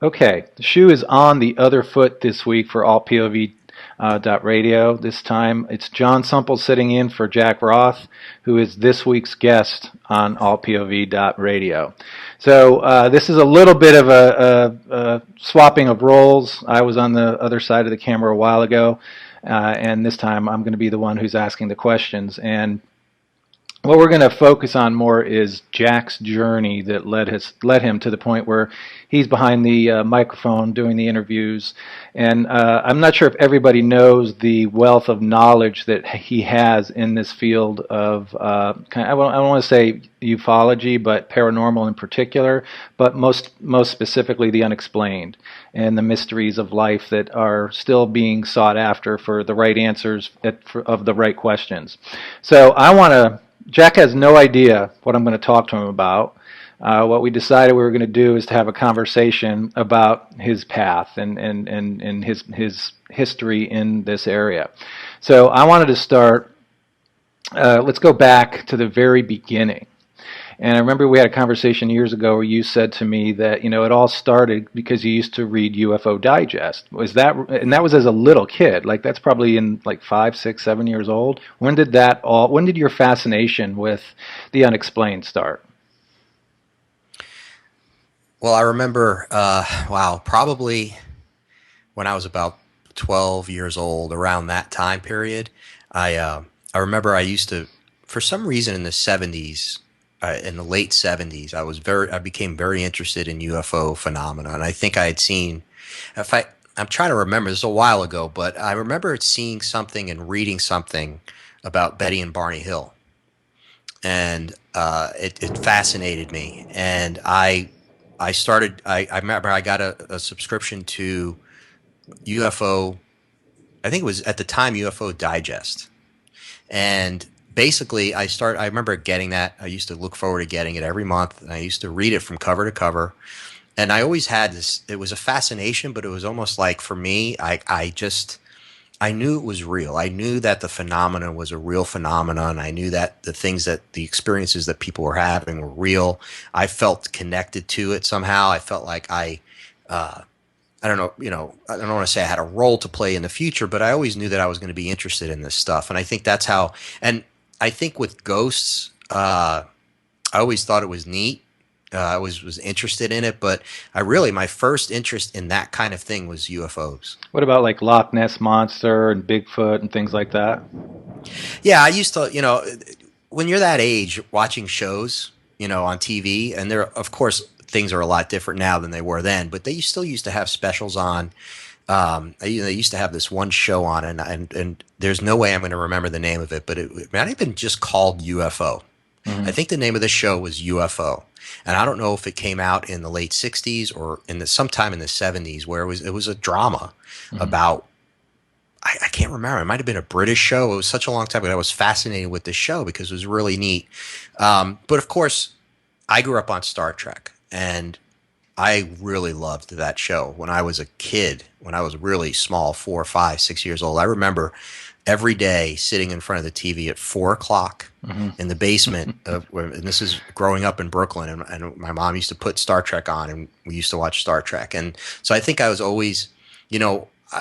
Okay, the shoe is on the other foot this week for altPOV.radio. This time it's John Sumple sitting in for Jack Roth, who is this week's guest on altPOV.radio. So this is a little bit of a swapping of roles. I was on the other side of the camera a while ago, and this time I'm going to be the one who's asking the questions. And what we're going to focus on more is Jack's journey that led him to the point where he's behind the microphone doing the interviews. And I'm not sure if everybody knows the wealth of knowledge that he has in this field of, I don't want to say ufology, but paranormal in particular, but most specifically the unexplained and the mysteries of life that are still being sought after for the right answers of the right questions. So Jack has no idea what I'm going to talk to him about. What we decided we were going to do is to have a conversation about his path and his history in this area. So I wanted to start, let's go back to the very beginning. And I remember we had a conversation years ago where you said to me that, it all started because you used to read UFO Digest. And that was as a little kid. Like that's probably in like 5, 6, 7 years old. When did your fascination with the unexplained start? Well, I remember, probably when I was about 12 years old, around that time period. I remember I used to, for some reason in the 70s, in the late 70s, I became very interested in UFO phenomena, and I think I had seen, I'm trying to remember, this is a while ago, but I remember seeing something and reading something about Betty and Barney Hill, and it fascinated me, and I remember I got a subscription to UFO, I think it was at the time UFO Digest, and basically, I remember getting that. I used to look forward to getting it every month, and I used to read it from cover to cover. And I always had this. It was a fascination, but it was almost like for me, I knew it was real. I knew that the phenomenon was a real phenomenon. I knew that the experiences that people were having were real. I felt connected to it somehow. I felt like I don't know, I don't want to say I had a role to play in the future, but I always knew that I was going to be interested in this stuff. And I think that's how. And I think with ghosts, I always thought it was neat. I was interested in it, but my first interest in that kind of thing was UFOs. What about like Loch Ness Monster and Bigfoot and things like that? Yeah, I used to, when you're that age, watching shows, on TV, and of course, things are a lot different now than they were then, but they still used to have specials on. They used to have this one show on, and there's no way I'm going to remember the name of it, but it might have been just called UFO. Mm-hmm. I think the name of the show was UFO, and I don't know if it came out in the late '60s or sometime in the '70s, where it was a drama about. I can't remember. It might have been a British show. It was such a long time ago. I was fascinated with this show because it was really neat. But of course, I grew up on Star Trek, and I really loved that show when I was a kid, when I was really small, 4, 5, 6 years old. I remember every day sitting in front of the TV at 4 o'clock in the basement and this is growing up in Brooklyn, and my mom used to put Star Trek on, and we used to watch Star Trek. And so I think I was always,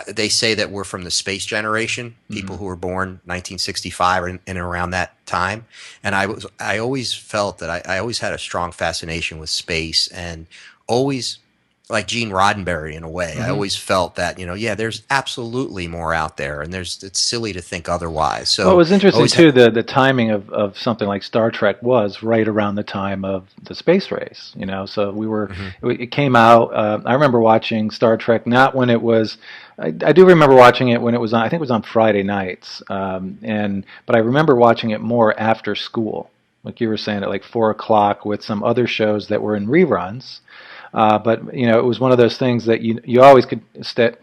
they say that we're from the space generation, people who were born 1965 or in and around that time. And I always felt that I always had a strong fascination with space, and always like Gene Roddenberry in a way. I always felt that, there's absolutely more out there, and it's silly to think otherwise. So it was interesting too, the timing of something like Star Trek was right around the time of the space race, so it came out, I remember watching Star Trek, not when it was, I do remember watching it when it was on, I think it was on Friday nights, but I remember watching it more after school, like you were saying, at like 4 o'clock with some other shows that were in reruns. But it was one of those things that you always could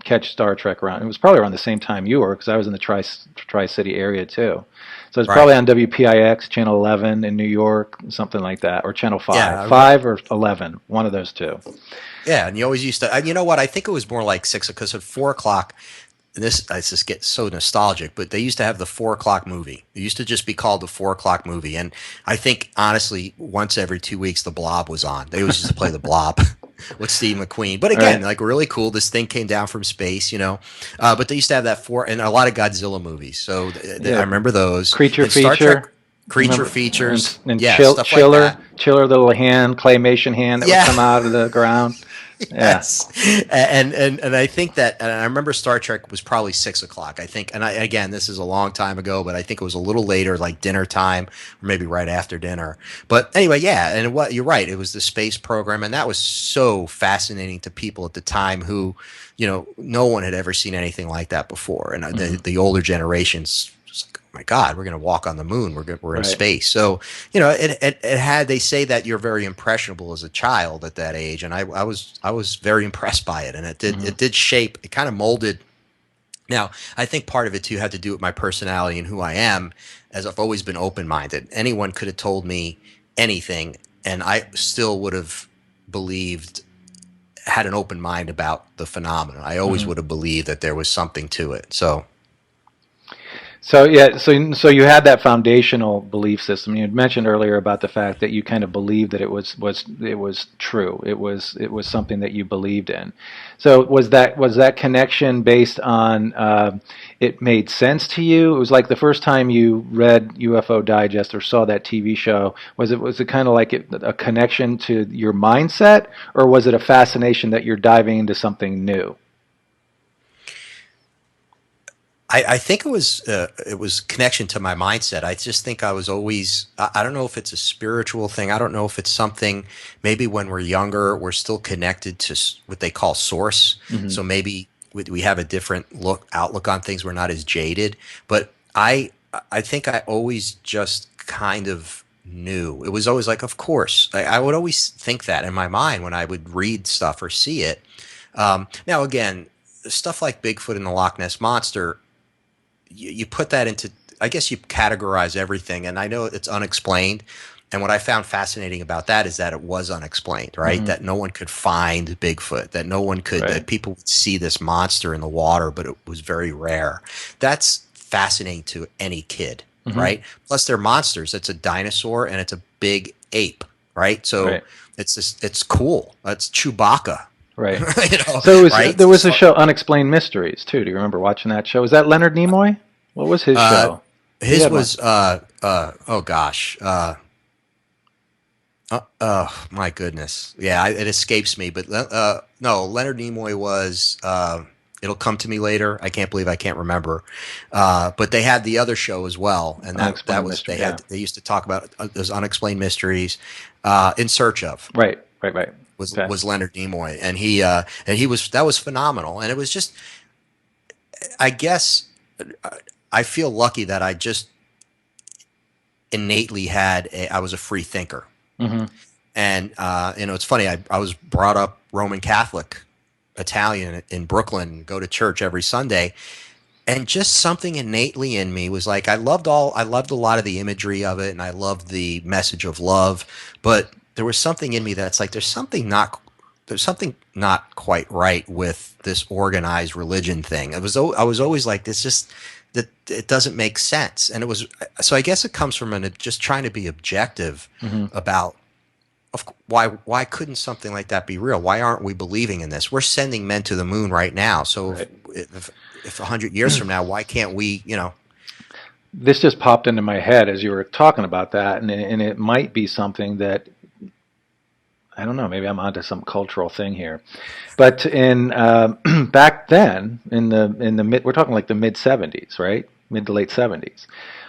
catch Star Trek around. It was probably around the same time you were, because I was in the Tri-City area too. So it's probably on WPIX, Channel 11 in New York, something like that, or Channel 5. Yeah, 5 or 11, one of those two. Yeah, and you always used to, you know what, I think it was more like 6, because at 4 o'clock, I just get so nostalgic, but they used to have the 4 o'clock movie. It used to just be called the 4 o'clock movie. And I think, honestly, once every 2 weeks, the Blob was on. They always used to play the Blob. with Steve McQueen. But again, like really cool. This thing came down from space, but they used to have that and a lot of Godzilla movies. So I remember those. Creature and feature. Star Trek creature features. And stuff Chiller, like that. Chiller, the little hand, claymation hand that would come out of the ground. Yes. And I think that, and I remember Star Trek was probably 6 o'clock, I think. And again, this is a long time ago, but I think it was a little later, like dinner time, or maybe right after dinner. But anyway, yeah. And you're right. It was the space program. And that was so fascinating to people at the time who, no one had ever seen anything like that before. And the older generations, like, oh my God, we're going to walk on the moon. We're in space. So, it had, they say that you're very impressionable as a child at that age. And I was very impressed by it. And it did shape, it kind of molded. Now, I think part of it too had to do with my personality and who I am, as I've always been open-minded. Anyone could have told me anything and I still would have had an open mind about the phenomenon. I always would have believed that there was something to it. So you had that foundational belief system. You had mentioned earlier about the fact that you kind of believed that it was true. It was something that you believed in. So was that connection based on it made sense to you? It was like the first time you read UFO Digest or saw that TV show. Was it kind of like a connection to your mindset, or was it a fascination that you're diving into something new? I think it was connection to my mindset. I just think I was always, I don't know if it's a spiritual thing. I don't know if it's something, maybe when we're younger, we're still connected to what they call source. So maybe we have a different outlook on things. We're not as jaded. But I think I always just kind of knew. It was always like, of course. I would always think that in my mind when I would read stuff or see it. Now, again, stuff like Bigfoot and the Loch Ness Monster, you put that into, I guess you categorize everything, and I know it's unexplained. And what I found fascinating about that is that it was unexplained, right? That no one could find Bigfoot, that no one could, that people would see this monster in the water, but it was very rare. That's fascinating to any kid, right? Plus they're monsters. It's a dinosaur and it's a big ape, right? So it's cool. It's Chewbacca. Right. So there was a show, Unexplained Mysteries, too. Do you remember watching that show? Was that Leonard Nimoy? What was his show? His was, oh gosh. My goodness. Yeah, it escapes me. But no, Leonard Nimoy was, it'll come to me later. I can't believe I can't remember. But they had the other show as well. And that was, they used to talk about those Unexplained Mysteries, In Search of. Right. Was Leonard Nimoy, and that was phenomenal, and it was just, I guess, I feel lucky that I just innately I was a free thinker, and it's funny, I was brought up Roman Catholic, Italian in Brooklyn, go to church every Sunday, and just something innately in me was like I loved a lot of the imagery of it, and I loved the message of love, but there was something in me that's like there's something not quite right with this organized religion thing. I was always like this, just that it doesn't make sense, and it was, so I guess it comes from just trying to be objective about why couldn't something like that be real? Why aren't we believing in this? We're sending men to the moon right now, so if 100 years from now, why can't we? This just popped into my head as you were talking about that, and it might be something that, I don't know, maybe I'm onto some cultural thing here, but in back then we're talking like the mid 70s, right? Mid to late 70s.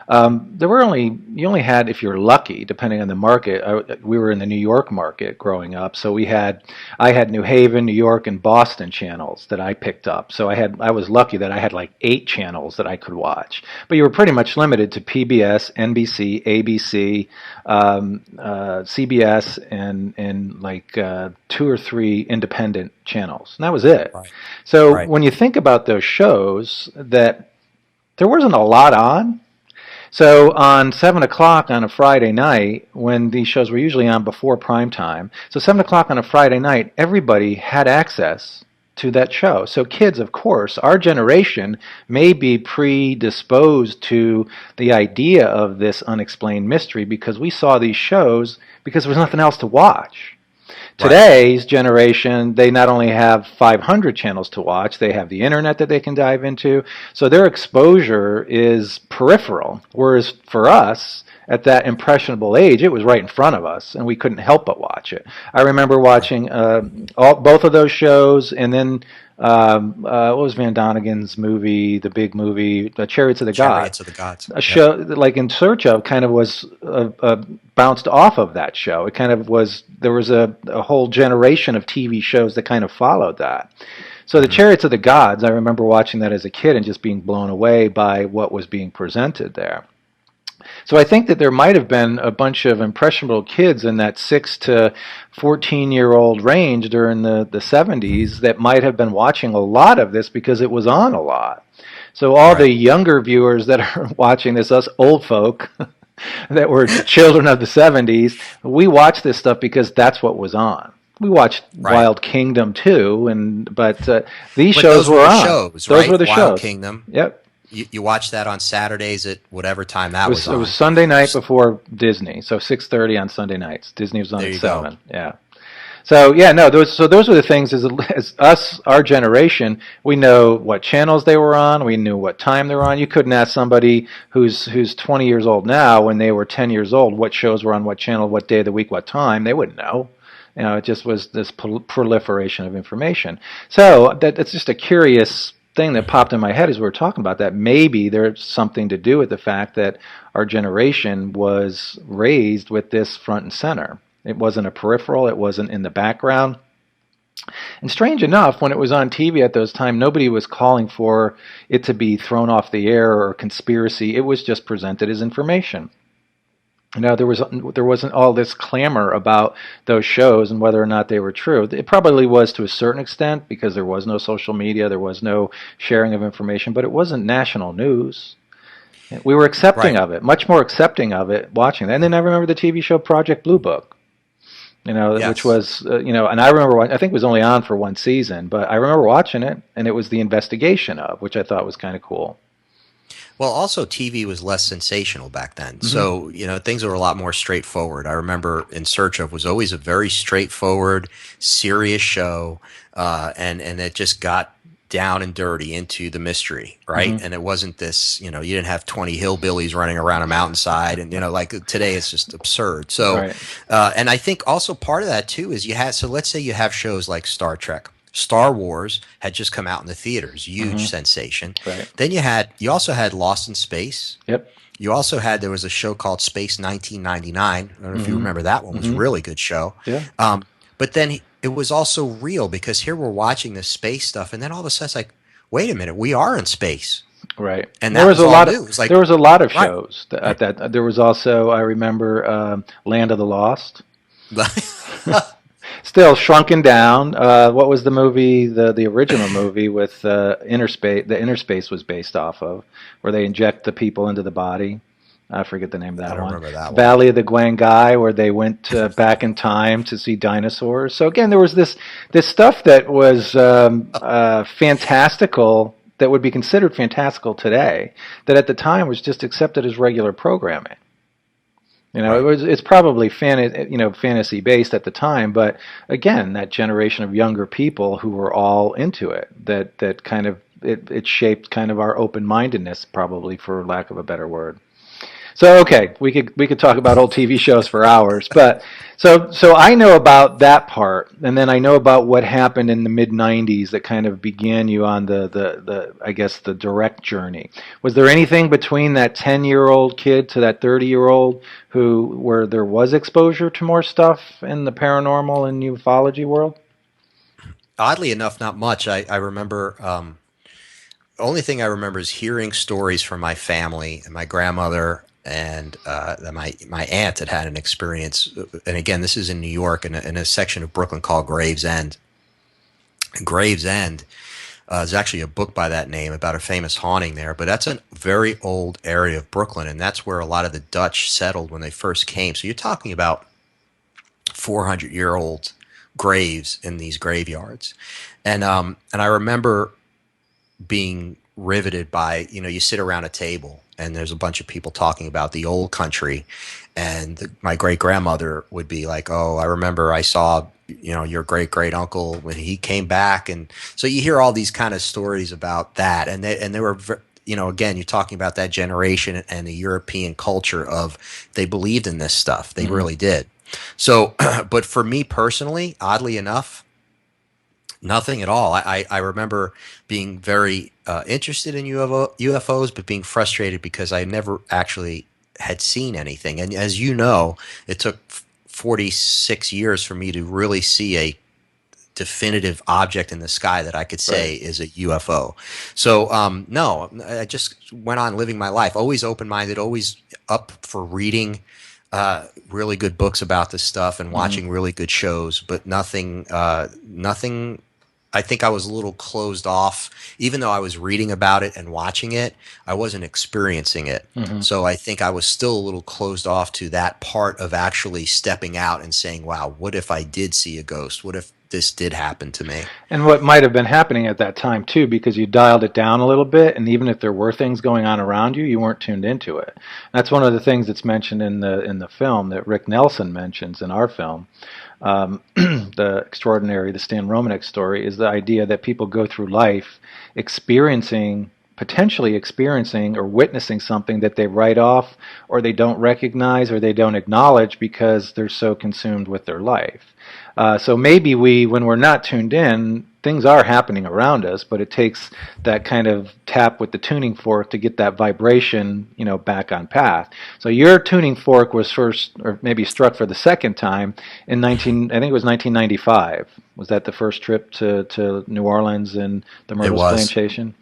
You only had, if you're lucky, depending on the market. We were in the New York market growing up, so I had New Haven, New York, and Boston channels that I picked up. So I was lucky that I had like 8 channels that I could watch. But you were pretty much limited to PBS, NBC, ABC, CBS, and like 2 or 3 independent channels, and that was it. Right. So when you think about those shows, that there wasn't a lot on. So on 7 o'clock on a Friday night, when these shows were usually on before prime time, so 7 o'clock on a Friday night, everybody had access to that show. So kids, of course, our generation may be predisposed to the idea of this unexplained mystery because we saw these shows because there was nothing else to watch. Right. Today's generation, they not only have 500 channels to watch, they have the internet that they can dive into. So their exposure is peripheral. Whereas for us, at that impressionable age, it was right in front of us, and we couldn't help but watch it. I remember Right. watching both of those shows, and then what was Van Donegan's movie, the big movie, Chariots of the Gods? Chariots of the Gods. A Yep. show like In Search Of kind of was bounced off of that show. It kind of was, there was a whole generation of TV shows that kind of followed that. So the Hmm. Chariots of the Gods, I remember watching that as a kid and just being blown away by what was being presented there. So I think that there might have been a bunch of impressionable kids in that 6 to 14-year-old range during the 70s that might have been watching a lot of this because it was on a lot. So all Right. the younger viewers that are watching this, us old folk that were children of the 70s, we watched this stuff because that's what was on. We watched Right. Wild Kingdom too, but these But shows those were were the on. shows, Those were right? the Wild shows. Kingdom. Yep. You watch that on Saturdays at whatever time that was It was on. Sunday night before Disney, so 6:30 on Sunday nights. Disney was on There at you go. 7. Yeah. So yeah, no, those were the things. As us, our generation, we know what channels they were on. We knew what time they were on. You couldn't ask somebody who's 20 years old now, when they were 10 years old, what shows were on what channel, what day of the week, what time. They wouldn't know. You know, it just was this proliferation of information. So that's just a curious thing that popped in my head as we were talking about that. Maybe there's something to do with the fact that our generation was raised with this front and center. It wasn't a peripheral. It wasn't in the background. And strange enough, when it was on TV at those times, nobody was calling for it to be thrown off the air or conspiracy. It was just presented as information. You know, there wasn't all this clamor about those shows and whether or not they were true. It probably was to a certain extent because there was no social media, there was no sharing of information, but it wasn't national news. We were accepting Right. of it, much more accepting of it, watching that. And then I remember the TV show Project Blue Book, you know, which Yes. was, and I remember, I think it was only on for one season, but I remember watching it, and it was the investigation of, which I thought was kind of cool. Well, also TV was less sensational back then. Mm-hmm. So, things were a lot more straightforward. I remember In Search Of was always a very straightforward, serious show, and it just got down and dirty into the mystery, right? Mm-hmm. And it wasn't this, you didn't have 20 hillbillies running around a mountainside, and like today it's just absurd. So, Right. and I think also part of that too is so let's say you have shows like Star Trek. Star Wars had just come out in the theaters, huge sensation. Right. Then you also had Lost in Space. Yep. You also had, there was a show called Space 1999. I don't know if you remember that one. It was a really good show. Yeah. But then it was also real because here we're watching this space stuff, and then all of a sudden it's like, wait a minute, we are in space. Right. And there that was was a all lot new. of It's like, there was a lot of right. shows that there was also, I remember, Land of the Lost. Still shrunken down. What was the movie? The original movie with Interspace. The Interspace was based off of, where they inject the people into the body. I forget the name of that I don't one. remember that one. Valley of the Guangai, where they went back in time to see dinosaurs. So again, there was this stuff that was fantastical, that would be considered fantastical today, that at the time was just accepted as regular programming. You know, Right. it's probably fantasy based at the time, but again, that generation of younger people who were all into it, that kind of it shaped kind of our open mindedness, probably, for lack of a better word. So okay, we could talk about old TV shows for hours, but so I know about that part, and then I know about what happened in the mid '90s that kind of began you on the I guess the direct journey. Was there anything between that 10-year-old kid to that 30-year-old where there was exposure to more stuff in the paranormal and ufology world? Oddly enough, not much. I remember, the only thing I remember is hearing stories from my family and my grandmother, and that my aunt had an experience. And again, this is in New York, in a section of Brooklyn called Gravesend. Gravesend is actually a book by that name about a famous haunting there, but that's a very old area of Brooklyn, and that's where a lot of the Dutch settled when they first came. So you're talking about 400-year-old graves in these graveyards, and I remember being riveted by, you sit around a table and there's a bunch of people talking about the old country, and my great grandmother would be like, oh, I remember I saw your great great uncle when he came back, and so you hear all these kind of stories about that, and they were. Again, you're talking about that generation and the European culture of they believed in this stuff. They really did. So, but for me personally, oddly enough, nothing at all. I remember being very interested in UFOs, but being frustrated because I never actually had seen anything. And as you know, it took 46 years for me to really see a definitive object in the sky that I could say is a UFO. So no, I just went on living my life, always open-minded, always up for reading really good books about this stuff and watching really good shows, but nothing. I think I was a little closed off, even though I was reading about it and watching it. I wasn't experiencing it. So I think I was still a little closed off to that part of actually stepping out and saying, wow, what if I did see a ghost? What if this did happen to me? And what might have been happening at that time too, because you dialed it down a little bit, and even if there were things going on around you, you weren't tuned into it. That's one of the things that's mentioned in the film that Rick Nelson mentions in our film. The Stan Romanek story is the idea that people go through life potentially experiencing or witnessing something that they write off or they don't recognize or they don't acknowledge because they're so consumed with their life. So maybe when we're not tuned in, things are happening around us, but it takes that kind of tap with the tuning fork to get that vibration, back on path. So your tuning fork was first, or maybe struck for the second time in I think it was 1995. Was that the first trip to New Orleans and the Myrtles Plantation?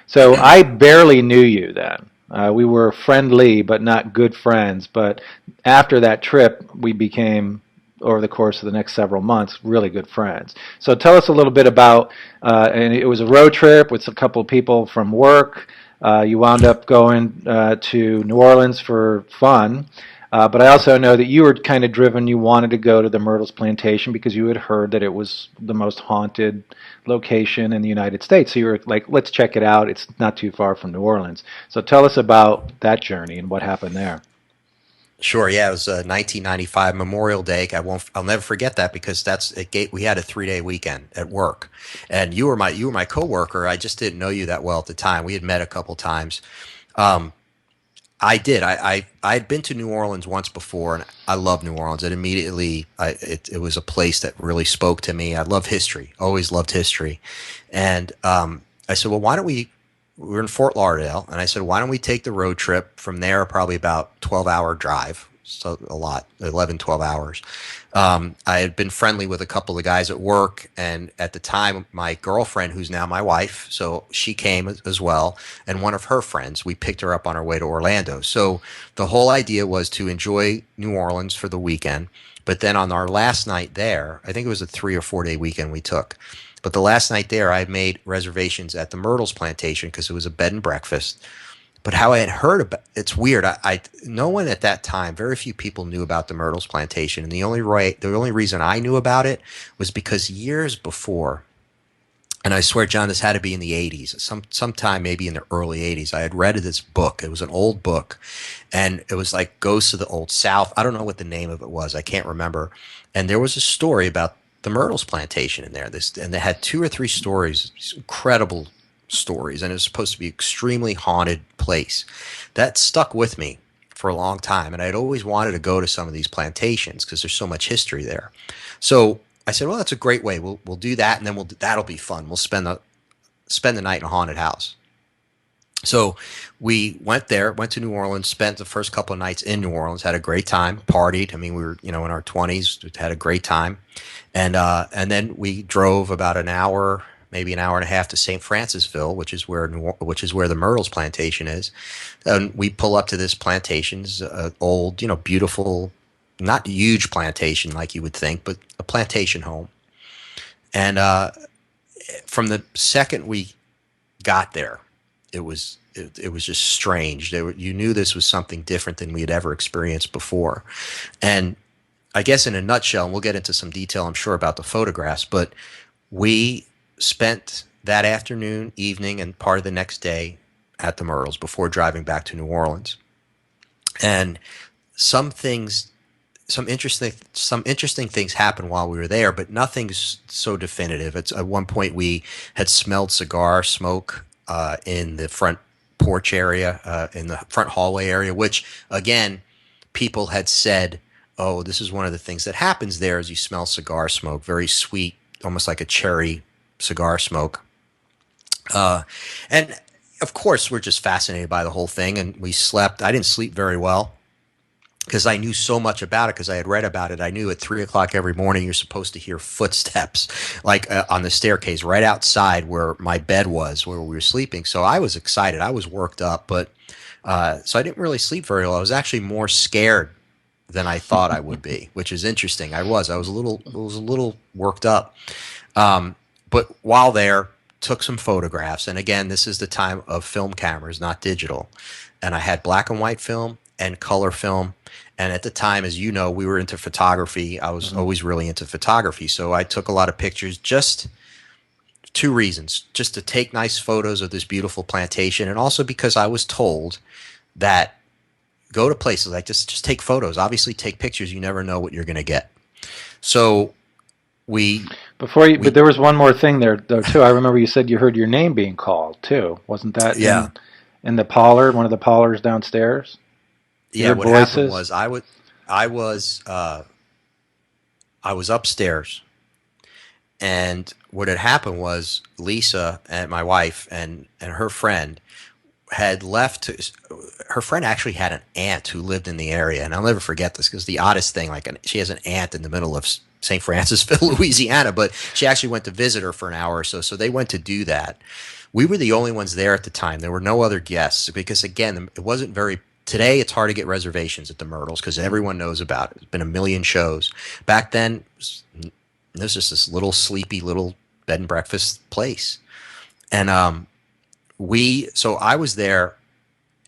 So I barely knew you then. We were friendly, but not good friends. But after that trip, we became, over the course of the next several months, really good friends. So tell us a little bit about, and it was a road trip with a couple of people from work. You wound up going to New Orleans for fun. But I also know that you were kind of driven. You wanted to go to the Myrtles Plantation because you had heard that it was the most haunted location in the United States. So you were like, let's check it out. It's not too far from New Orleans. So tell us about that journey and what happened there. Sure. Yeah, it was 1995 Memorial Day. I'll never forget that because we had a 3-day weekend at work, and you were my coworker. I just didn't know you that well at the time. We had met a couple times. I did. I had been to New Orleans once before, and I love New Orleans. It was a place that really spoke to me. I love history. Always loved history, and I said, well, why don't we? We were in Fort Lauderdale, and I said, why don't we take the road trip from there? Probably about 12-hour drive, so a lot, 11, 12 hours. I had been friendly with a couple of guys at work, and at the time, my girlfriend, who's now my wife, so she came as well, and one of her friends. We picked her up on our way to Orlando. So the whole idea was to enjoy New Orleans for the weekend, but then on our last night there, I think it was a 3 or 4 day weekend we took. But the last night there, I made reservations at the Myrtles Plantation because it was a bed and breakfast. But how I had heard about it's weird. No one at that time, very few people knew about the Myrtles Plantation, and the only reason I knew about it was because years before, and I swear, John, this had to be in the 80s, sometime maybe in the early 80s, I had read this book. It was an old book, and it was like Ghosts of the Old South. I don't know what the name of it was. I can't remember. And there was a story about the Myrtles Plantation in there. And they had 2 or 3 stories, incredible stories, and it was supposed to be an extremely haunted place. That stuck with me for a long time, and I'd always wanted to go to some of these plantations because there's so much history there. So I said, well, that's a great way. We'll do that, and then that'll be fun. We'll spend the night in a haunted house. So we went to New Orleans, spent the first couple of nights in New Orleans, had a great time, partied. I mean, we were, in our 20s, had a great time. And then we drove about an hour, maybe an hour and a half to St. Francisville, which is where the Myrtles Plantation is. And we pull up to this plantation's old, beautiful, not huge plantation like you would think, but a plantation home. And from the second we got there, it was just strange. You knew this was something different than we had ever experienced before. And I guess in a nutshell, and we'll get into some detail, I'm sure, about the photographs, but we spent that afternoon, evening, and part of the next day at the Myrtles before driving back to New Orleans. And some things some interesting things happened while we were there, but nothing's so definitive. It's at one point we had smelled cigar smoke in the front porch area, in the front hallway area, which again, people had said, "Oh, this is one of the things that happens there is you smell cigar smoke, very sweet, almost like a cherry cigar smoke." And of course, we're just fascinated by the whole thing, and we slept. I didn't sleep very well because I knew so much about it because I had read about it. I knew at 3 o'clock every morning you're supposed to hear footsteps like on the staircase right outside where my bed was, where we were sleeping. So I was excited. I was worked up, but so I didn't really sleep very well. I was actually more scared than I thought I would be, which is interesting. I was a little worked up. But while there, took some photographs. And again, this is the time of film cameras, not digital. And I had black and white film and color film. And at the time, as you know, we were into photography. I was always really into photography. So I took a lot of pictures, just two reasons: just to take nice photos of this beautiful plantation, and also because I was told that go to places like just take photos. Obviously, take pictures. You never know what you're going to get. So but there was one more thing there though too. I remember you said you heard your name being called too. Wasn't that yeah. in the parlor, one of the parlors downstairs? Yeah, what happened was I was upstairs, and what had happened was Lisa and my wife and her friend had left. Her friend actually had an aunt who lived in the area, and I'll never forget this because the oddest thing, like she has an aunt in the middle of St. Francisville, Louisiana, but she actually went to visit her for an hour or so. So they went to do that. We were the only ones there at the time. There were no other guests because, again, it wasn't very. Today, it's hard to get reservations at the Myrtles because everyone knows about it. There's been a million shows. Back then, there's just this little sleepy little bed and breakfast place. And so I was there,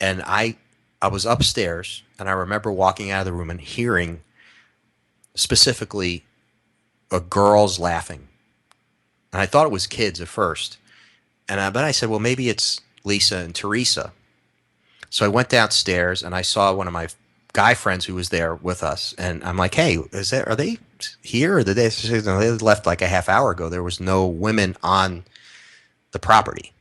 and I was upstairs, and I remember walking out of the room and hearing specifically a girls laughing. And I thought it was kids at first. And but I said, well, maybe it's Lisa and Teresa. So I went downstairs and I saw one of my guy friends who was there with us, and I'm like, "Hey, are they here? Or did they left like a half hour ago?" There was no women on the property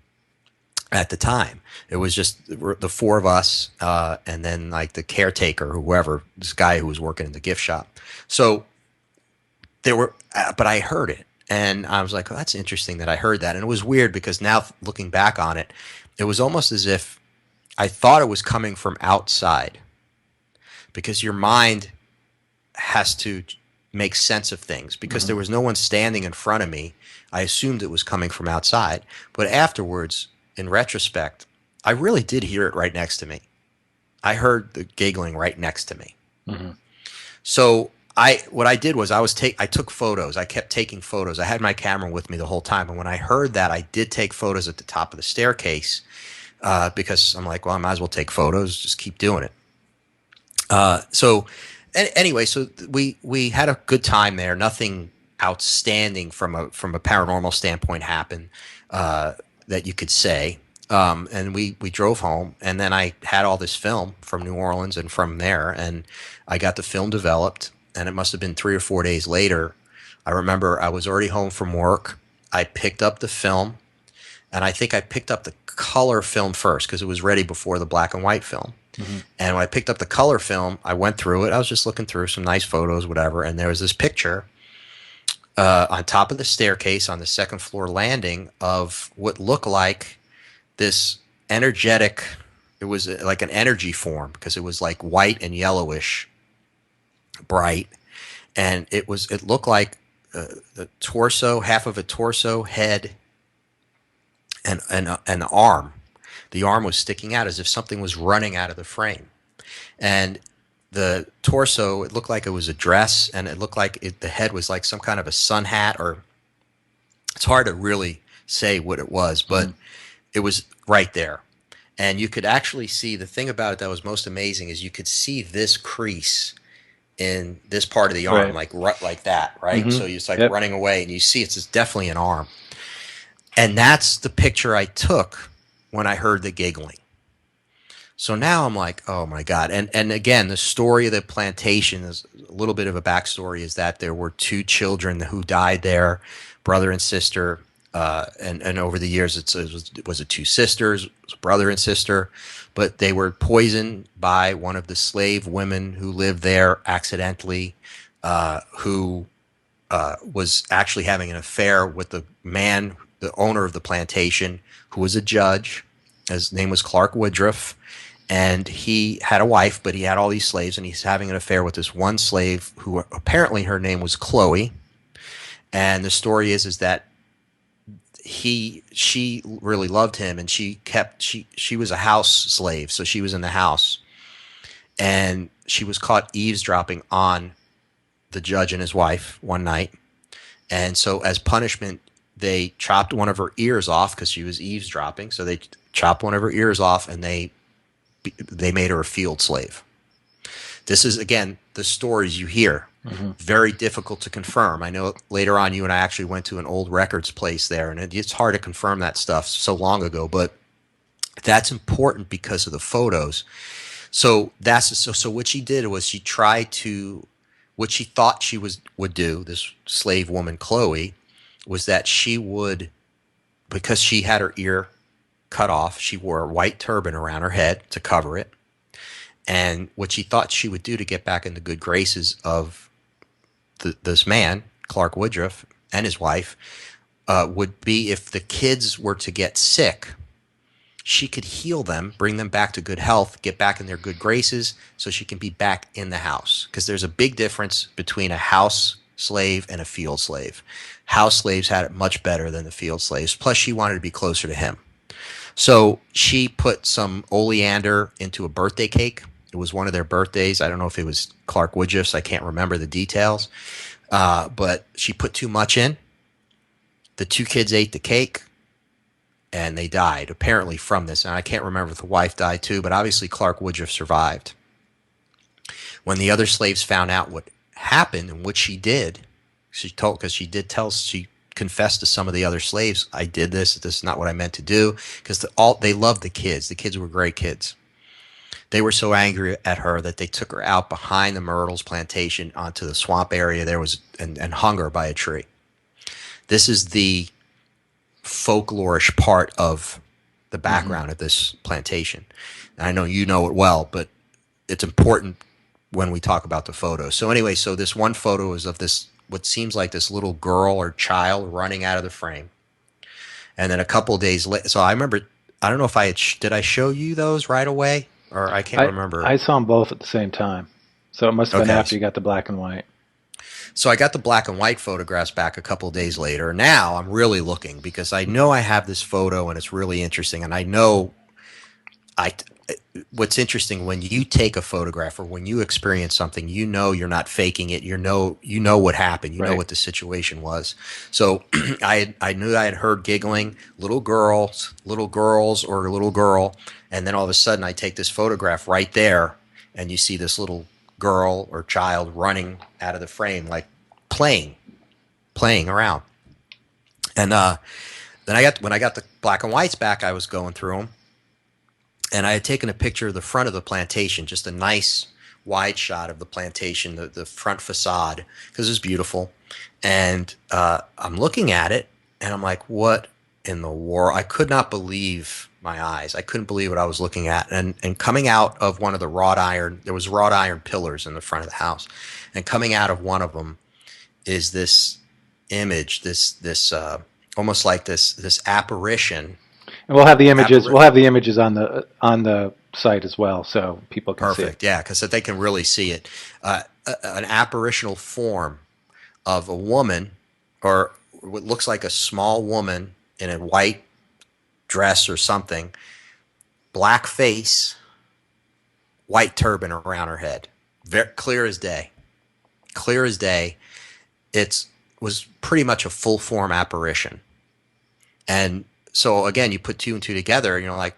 at the time. It was just the four of us, and then like the caretaker, whoever, this guy who was working in the gift shop. So there were, but I heard it, and I was like, "Oh, that's interesting that I heard that." And it was weird because now looking back on it, it was almost as if I thought it was coming from outside, because your mind has to make sense of things. Because there was no one standing in front of me, I assumed it was coming from outside. But afterwards, in retrospect, I really did hear it right next to me. I heard the giggling right next to me. Mm-hmm. So what I did was I took photos. I kept taking photos. I had my camera with me the whole time. And when I heard that, I did take photos at the top of the staircase. Because I'm like, well, I might as well take photos, just keep doing it. Anyway, so we had a good time there. Nothing outstanding from a paranormal standpoint happened that you could say. And we drove home, and then I had all this film from New Orleans and from there, and I got the film developed, and it must have been 3 or 4 days later. I remember I was already home from work. I picked up the film. And I think I picked up the color film first because it was ready before the black and white film. Mm-hmm. And when I picked up the color film, I went through it. I was just looking through some nice photos, whatever. And there was this picture on top of the staircase on the second floor landing of what looked like this energetic. It was like an energy form because it was like white and yellowish, bright. And it looked like the torso, half of a torso, head, and an arm. The arm was sticking out as if something was running out of the frame. And the torso, it looked like it was a dress, and it looked like the head was like some kind of a sun hat, or it's hard to really say what it was, but it was right there. And you could actually see, the thing about it that was most amazing is you could see this crease in this part of the arm, like that, right? Mm-hmm. So it's like running away, and you see it's definitely an arm. And that's the picture I took when I heard the giggling. So now I'm like, oh my God. And again, the story of the plantation is a little bit of a backstory, is that there were two children who died there, brother and sister. And over the years, was it two sisters, it was a brother and sister, but they were poisoned by one of the slave women who lived there accidentally, who was actually having an affair with the man, the owner of the plantation, who was a judge. His name was Clark Woodruff, and he had a wife, but he had all these slaves, and he's having an affair with this one slave who apparently her name was Chloe. And the story is that she really loved him, and she was a house slave, so she was in the house, and she was caught eavesdropping on the judge and his wife one night. And so as punishment, they chopped one of her ears off because she was eavesdropping. So they chopped one of her ears off, and they made her a field slave. This is, again, the stories you hear. Mm-hmm. Very difficult to confirm. I know later on you and I actually went to an old records place there, and it's hard to confirm that stuff so long ago, but that's important because of the photos. So so what she did was she tried to, what she thought she would do, this slave woman Chloe, was that she would, because she had her ear cut off, she wore a white turban around her head to cover it. And what she thought she would do to get back in the good graces of this man, Clark Woodruff, and his wife, would be, if the kids were to get sick, she could heal them, bring them back to good health, get back in their good graces, so she can be back in the house. Because there's a big difference between a house slave and a field slave. House slaves had it much better than the field slaves. Plus, she wanted to be closer to him. So she put some oleander into a birthday cake. It was one of their birthdays. I don't know if it was Clark Woodruff's. I can't remember the details. But she put too much in. The two kids ate the cake, and they died, apparently, from this. And I can't remember if the wife died too, but obviously Clark Woodruff survived. When the other slaves found out what happened and what she did, she confessed to some of the other slaves, I did this. This is not what I meant to do, because they loved the kids. The kids were great kids. They were so angry at her that they took her out behind the Myrtles plantation onto the swamp area there and hung her by a tree. This is the folklorish part of the background of this plantation. And I know you know it well, but it's important when we talk about the photos. So anyway, so this one photo is of this, what seems like this little girl or child running out of the frame. And then a couple of days later, so I remember, I don't know if did I show you those right away? Or I can't remember. I saw them both at the same time. So it must have been after you got the black and white. So I got the black and white photographs back a couple of days later. Now I'm really looking, because I know I have this photo and it's really interesting. And I know what's interesting, when you take a photograph or when you experience something, you know you're not faking it. You know what happened. You know what the situation was. So I knew I had heard giggling, little girls or a little girl. And then all of a sudden I take this photograph right there, and you see this little girl or child running out of the frame, like playing around. And then when I got the black and whites back, I was going through them, and I had taken a picture of the front of the plantation, just a nice wide shot of the plantation, the front facade, because it was beautiful. And I'm looking at it, and I'm like, what in the world? I could not believe my eyes. I couldn't believe what I was looking at. And coming out of one of the wrought iron, there was wrought iron pillars in the front of the house. And coming out of one of them is this image, this almost like this apparition. And we'll have the images. We'll have the images on the site as well, so people can see it. Perfect. Yeah, because they can really see it. An apparitional form of a woman, or what looks like a small woman in a white dress or something, black face, white turban around her head, very clear as day. Clear as day. It was pretty much a full form apparition. And so again, you put two and two together, and you're like,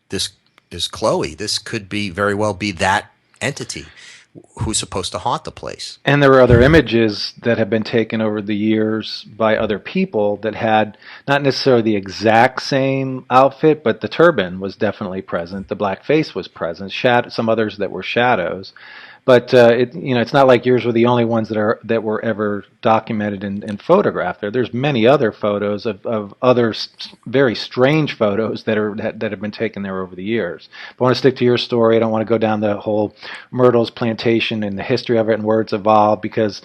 this Chloe. This could very well be that entity. who's supposed to haunt the place. And there were other images that have been taken over the years by other people that had not necessarily the exact same outfit, but the turban was definitely present. The black face was present. Some others that were shadows. But it's not like yours were the only ones that were ever documented and photographed. There's many other photos of other very strange photos that have been taken there over the years. But I want to stick to your story. I don't want to go down the whole Myrtle's plantation and the history of it and where it's evolved, because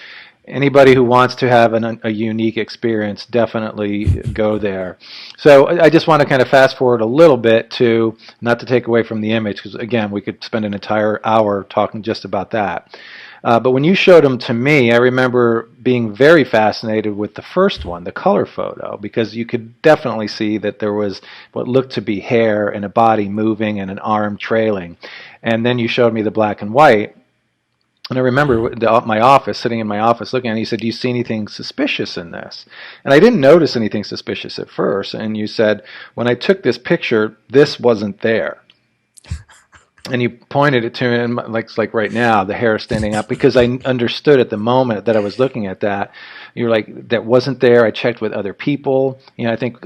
anybody who wants to have a unique experience, definitely go there. So I just want to kind of fast forward a little bit to, not to take away from the image, because again, we could spend an entire hour talking just about that. But when you showed them to me, I remember being very fascinated with the first one, the color photo, because you could definitely see that there was what looked to be hair and a body moving and an arm trailing. And then you showed me the black and white. And I remember sitting in my office looking at it, and he said, "Do you see anything suspicious in this?" And I didn't notice anything suspicious at first. And you said, "When I took this picture, this wasn't there." And you pointed it to me, and like right now, the hair standing up, because I understood at the moment that I was looking at that. You were like, "That wasn't there. I checked with other people. I think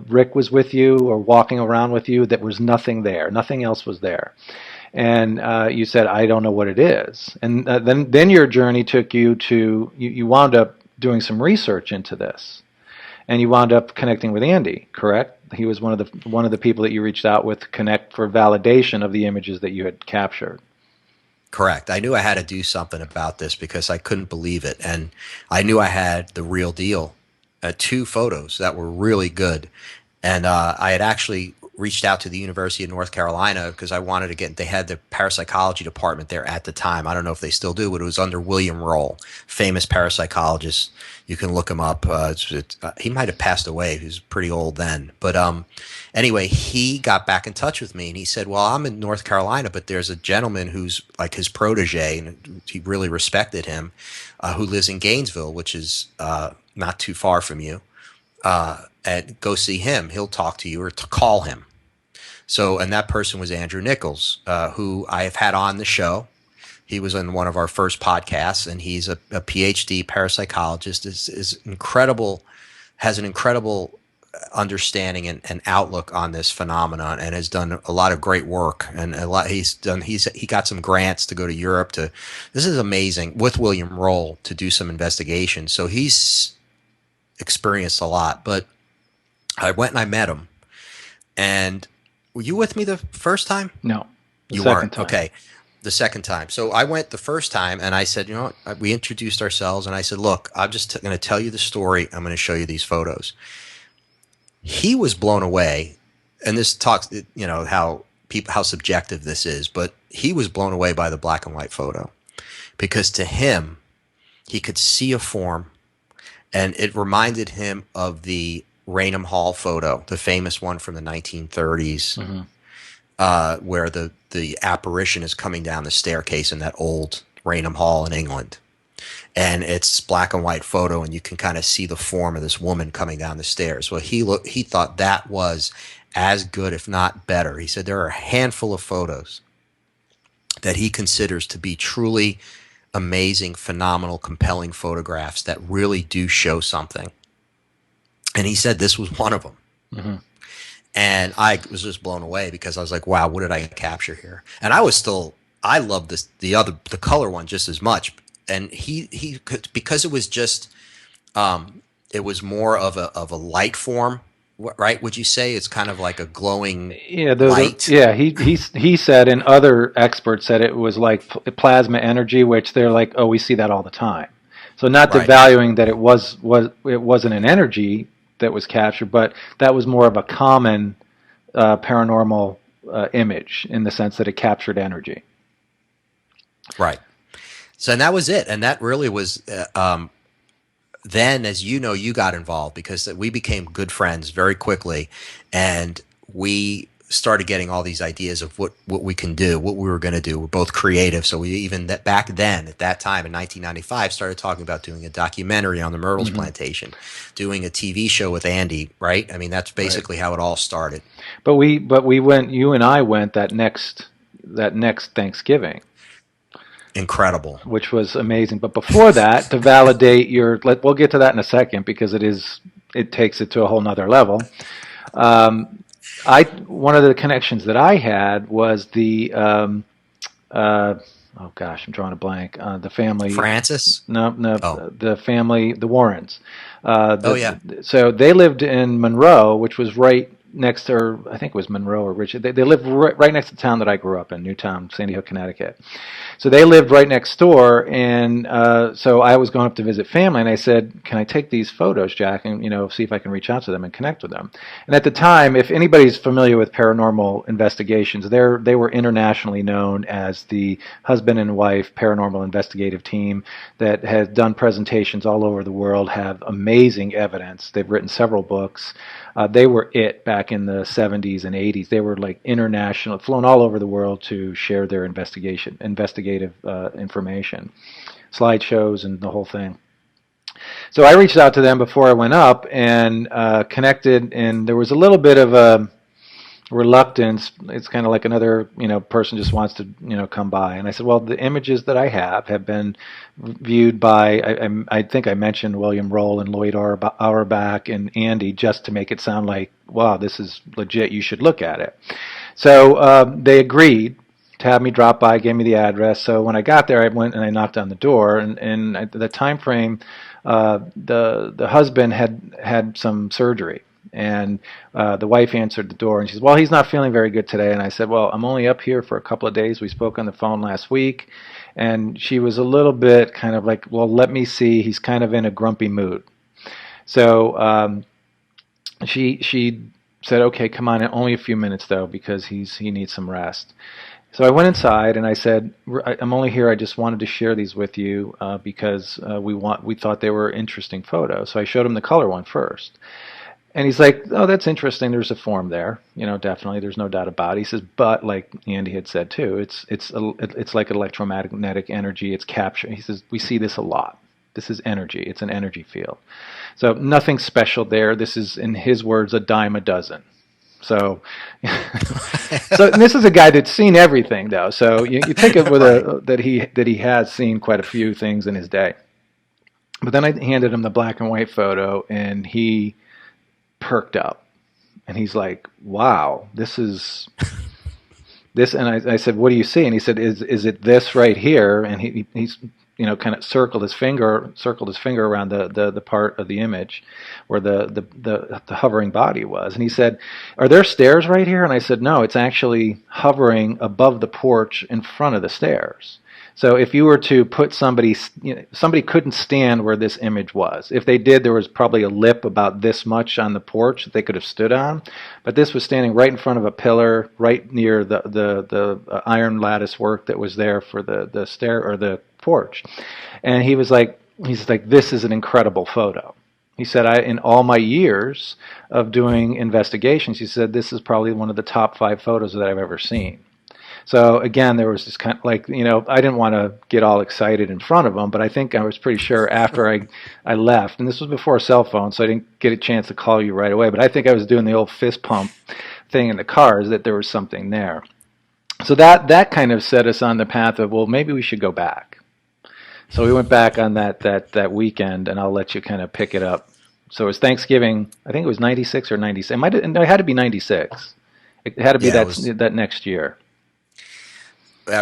Rick was with you or walking around with you. That was nothing there. Nothing else was there." And you said, "I don't know what it is." And then your journey took you to, you wound up doing some research into this, and you wound up connecting with Andy, correct? He was one of the people that you reached out with to connect for validation of the images that you had captured. Correct. I knew I had to do something about this because I couldn't believe it, and I knew I had the real deal. 2 photos that were really good, and I had actually reached out to the University of North Carolina because I wanted to get, they had the parapsychology department there at the time. I don't know if they still do, but it was under William Roth, famous parapsychologist. You can look him up. He might have passed away. He was pretty old then. But anyway, he got back in touch with me and he said, "Well, I'm in North Carolina, but there's a gentleman who's like his protege, and he really respected him, who lives in Gainesville, which is not too far from you. And go see him. He'll talk to you, or to call him." So, and that person was Andrew Nichols, who I have had on the show. He was in one of our first podcasts, and he's a PhD parapsychologist. Is incredible, has an incredible understanding and outlook on this phenomenon, and has done a lot of great work. And he got some grants to go to Europe to. This is amazing, with William Roll, to do some investigation. So he's experienced a lot. But I went and I met him. And were you with me the first time? No. You weren't. Okay. The second time. So I went the first time and I said, we introduced ourselves, and I said, "Look, I'm just going to tell you the story. I'm going to show you these photos." He was blown away. And this talks, how subjective this is, but he was blown away by the black and white photo, because to him, he could see a form, and it reminded him of the Raynham Hall photo, the famous one from the 1930s, where the apparition is coming down the staircase in that old Raynham Hall in England. And it's black and white photo, and you can kind of see the form of this woman coming down the stairs. Well, he thought that was as good, if not better. He said there are a handful of photos that he considers to be truly amazing, phenomenal, compelling photographs that really do show something. And he said this was one of them. Mm-hmm. And I was just blown away, because I was like, wow, what did I capture here? And I loved the color one just as much. And he could, because it was just, it was more of a light form, right? Would you say it's kind of like a glowing light? He said, and other experts said, it was like plasma energy, which they're like, oh, we see that all the time. So not devaluing that it wasn't an energy that was captured, but that was more of a common paranormal image, in the sense that it captured energy. Right. So, and that was it. And that really was, then, as you know, you got involved, because we became good friends very quickly, and we started getting all these ideas of what we can do, what we were going to do. We're both creative. So we even back then, at that time in 1995, started talking about doing a documentary on the Myrtles plantation, doing a TV show with Andy, right? I mean, that's basically how it all started. But you and I went that next Thanksgiving. Incredible. which was amazing. But before that, to validate we'll get to that in a second because it takes it to a whole nother level. Um, one of the connections that I had was oh gosh, I'm drawing a blank. The family. Francis? No, Oh. the family, the Warrens. Oh, yeah. So they lived in Monroe, which was right next to, or I think it was Monroe or Richard. They lived right next to the town that I grew up in, Newtown, Sandy Hook, Connecticut. So they lived right next door, and so I was going up to visit family, and I said, "Can I take these photos, Jack, and see if I can reach out to them and connect with them?" And at the time, if anybody's familiar with paranormal investigations, they were internationally known as the husband and wife paranormal investigative team that has done presentations all over the world, have amazing evidence. They've written several books. They were it back in the 70s and 80s. They were like international, flown all over the world to share their investigative information, slideshows, and the whole thing. So I reached out to them before I went up and connected, and there was a little bit of a reluctance. It's kind of like another person just wants to come by, and I said, well, the images that I have been viewed by I think I mentioned William Roll and Lloyd Auerbach and Andy, just to make it sound like, wow, this is legit, you should look at it. So they agreed to have me drop by, gave me the address. So when I got there, I went and I knocked on the door, and at the time frame, the husband had some surgery. And the wife answered the door, and she said, well, he's not feeling very good today. And I said, well, I'm only up here for a couple of days. We spoke on the phone last week. And she was a little bit kind of like, well, let me see. He's kind of in a grumpy mood. So she said, okay, come on, only a few minutes, though, because he needs some rest. So I went inside and I said, I'm only here. I just wanted to share these with you because we thought they were interesting photos. So I showed him the color one first. And he's like, oh, that's interesting. There's a form there, definitely. There's no doubt about it. He says, but like Andy had said too, it's like electromagnetic energy. It's capture. He says, we see this a lot. This is energy. It's an energy field. So nothing special there. This is, in his words, a dime a dozen. So, and this is a guy that's seen everything, though. So you take it with that he has seen quite a few things in his day. But then I handed him the black and white photo, and he perked up, and he's like, wow, this is this. And I said, what do you see? And he said, is it this right here? And he's kind of circled his finger around the part of the image where the hovering body was. And he said, are there stairs right here? And I said, no, it's actually hovering above the porch in front of the stairs. So if you were to put somebody couldn't stand where this image was. If they did, there was probably a lip about this much on the porch that they could have stood on. But this was standing right in front of a pillar, right near the iron lattice work that was there for the stair or the porch. And he's like, this is an incredible photo. He said, in all my years of doing investigations, he said, this is probably one of the top 5 photos that I've ever seen. So again, there was this kind of like, I didn't want to get all excited in front of him, but I think I was pretty sure after I left, and this was before cell phone, so I didn't get a chance to call you right away, but I think I was doing the old fist pump thing in the cars that there was something there. So that kind of set us on the path of, well, maybe we should go back. So we went back on that weekend, and I'll let you kind of pick it up. So it was Thanksgiving, I think it was 96 or 97. It had to be 96. It had to be that next year.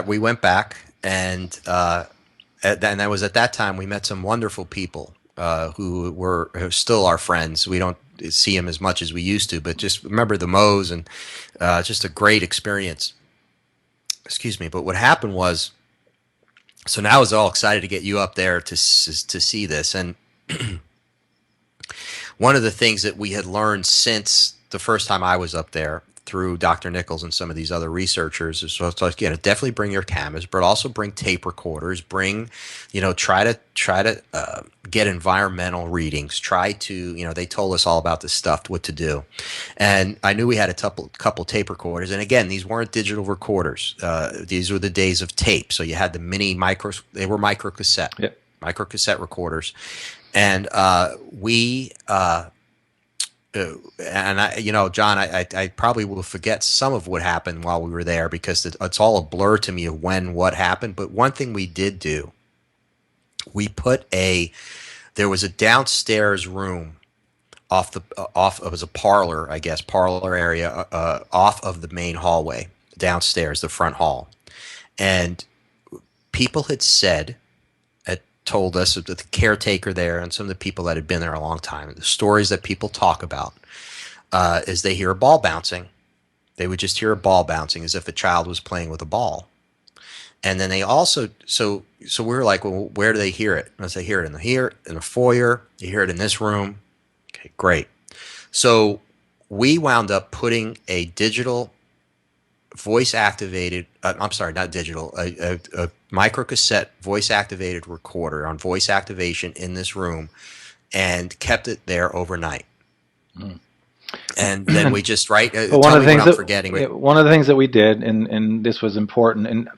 We went back, and that was at that time we met some wonderful people who are still our friends. We don't see them as much as we used to, but just remember the Moes, and just a great experience. Excuse me. But what happened was, so now I was all excited to get you up there to see this, and one of the things that we had learned since the first time I was up there, through Dr. Nichols and some of these other researchers, so it's like, definitely bring your cameras, but also bring tape recorders. Try to get environmental readings. Try to, they told us all about this stuff, what to do, and I knew we had a couple tape recorders. And again, these weren't digital recorders. These were the days of tape, so you had the mini micros. They were micro cassette recorders, and we and John, I probably will forget some of what happened while we were there because it's all a blur to me of what happened. But one thing we did do, we there was a downstairs room it was a parlor, I guess, parlor area off of the main hallway downstairs, the front hall. And people had told us that the caretaker there and some of the people that had been there a long time, the stories that people talk about is they hear a ball bouncing. They would just hear a ball bouncing as if a child was playing with a ball. And then they also, so we were like, well, where do they hear it? And they hear it in the foyer. You hear it in this room. Okay, great. So we wound up putting a digital voice activated, I'm sorry, not digital, a micro cassette voice activated recorder on voice activation in this room and kept it there overnight. Mm. And then we just tell me what I'm forgetting. One of the things that we did, and this was important, and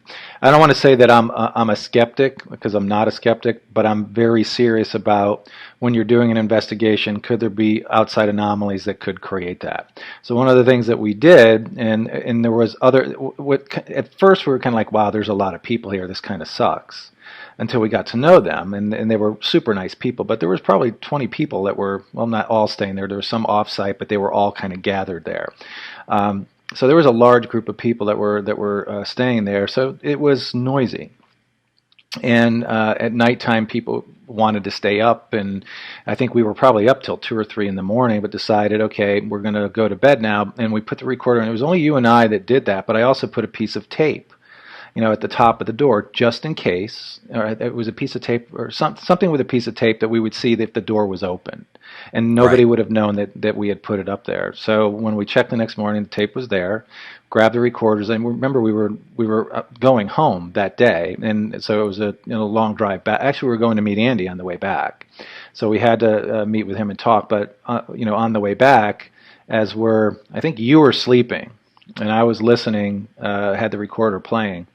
I don't want to say that I'm a skeptic because I'm not a skeptic, but I'm very serious about when you're doing an investigation, could there be outside anomalies that could create that? So one of the things that we did, and there was at first we were kind of like, wow, there's a lot of people here. This kind of sucks. Until we got to know them, and they were super nice people. But there was probably 20 people that were, well, not all staying there. There was some off-site, but they were all kind of gathered there. So there was a large group of people that were staying there. So it was noisy. And at nighttime, people wanted to stay up, and I think we were probably up till 2 or 3 in the morning, but decided, okay, we're going to go to bed now. And we put the recorder, and it was only you and I that did that, but I also put a piece of tape at the top of the door, just in case. Or it was a piece of tape or something with a piece of tape that we would see if the door was open. And nobody would have known that we had put it up there. So when we checked the next morning, the tape was there, grabbed the recorders, and remember we were going home that day. And so it was a long drive back. Actually, we were going to meet Andy on the way back. So we had to meet with him and talk. But, on the way back, I think you were sleeping, and I was listening, had the recorder playing.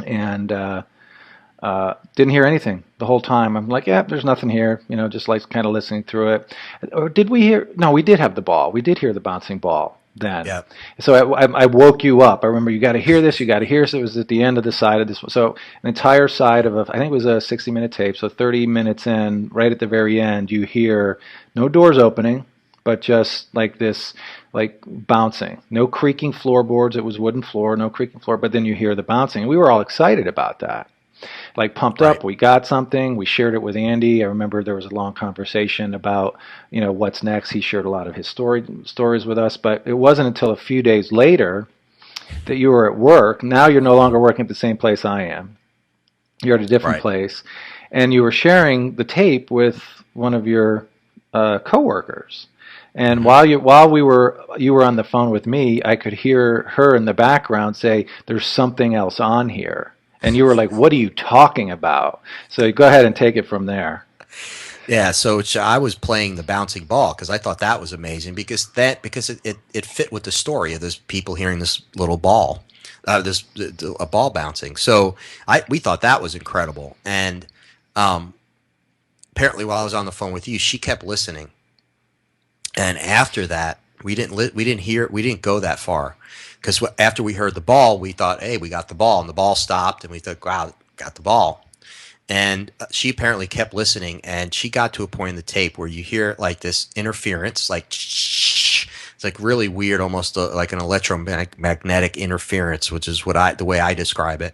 And didn't hear anything the whole time. I'm like, yeah, there's nothing here, just like kind of listening through it. Or did we hear? No, we did have the ball. We did hear the bouncing ball then. Yeah. So I woke you up. I remember you got to hear this. You got to hear this. It was at the end of the side of this. So an entire side of I think it was a 60-minute tape. So 30 minutes in, right at the very end, you hear no doors opening, but just like this, like bouncing. No creaking floorboards. It was wooden floor, no creaking floor, but then you hear the bouncing. We were all excited about that. Like pumped up. We got something. We shared it with Andy. I remember there was a long conversation about, what's next. He shared a lot of his stories with us, but it wasn't until a few days later that you were at work. Now you're no longer working at the same place I am. You're at a different place. And you were sharing the tape with one of your coworkers. And while you were on the phone with me, I could hear her in the background say, "There's something else on here," and you were like, "What are you talking about?" So go ahead and take it from there. Yeah, so I was playing the bouncing ball because I thought that was amazing because it fit with the story of this people hearing this little ball, a ball bouncing. So we thought that was incredible, and apparently while I was on the phone with you, she kept listening. And after that, we didn't go that far, because after we heard the ball, we thought, hey, we got the ball, and the ball stopped, and we thought, wow, got the ball. And she apparently kept listening, and she got to a point in the tape where you hear like this interference, like it's like really weird, almost like an electromagnetic interference, which is the way I describe it.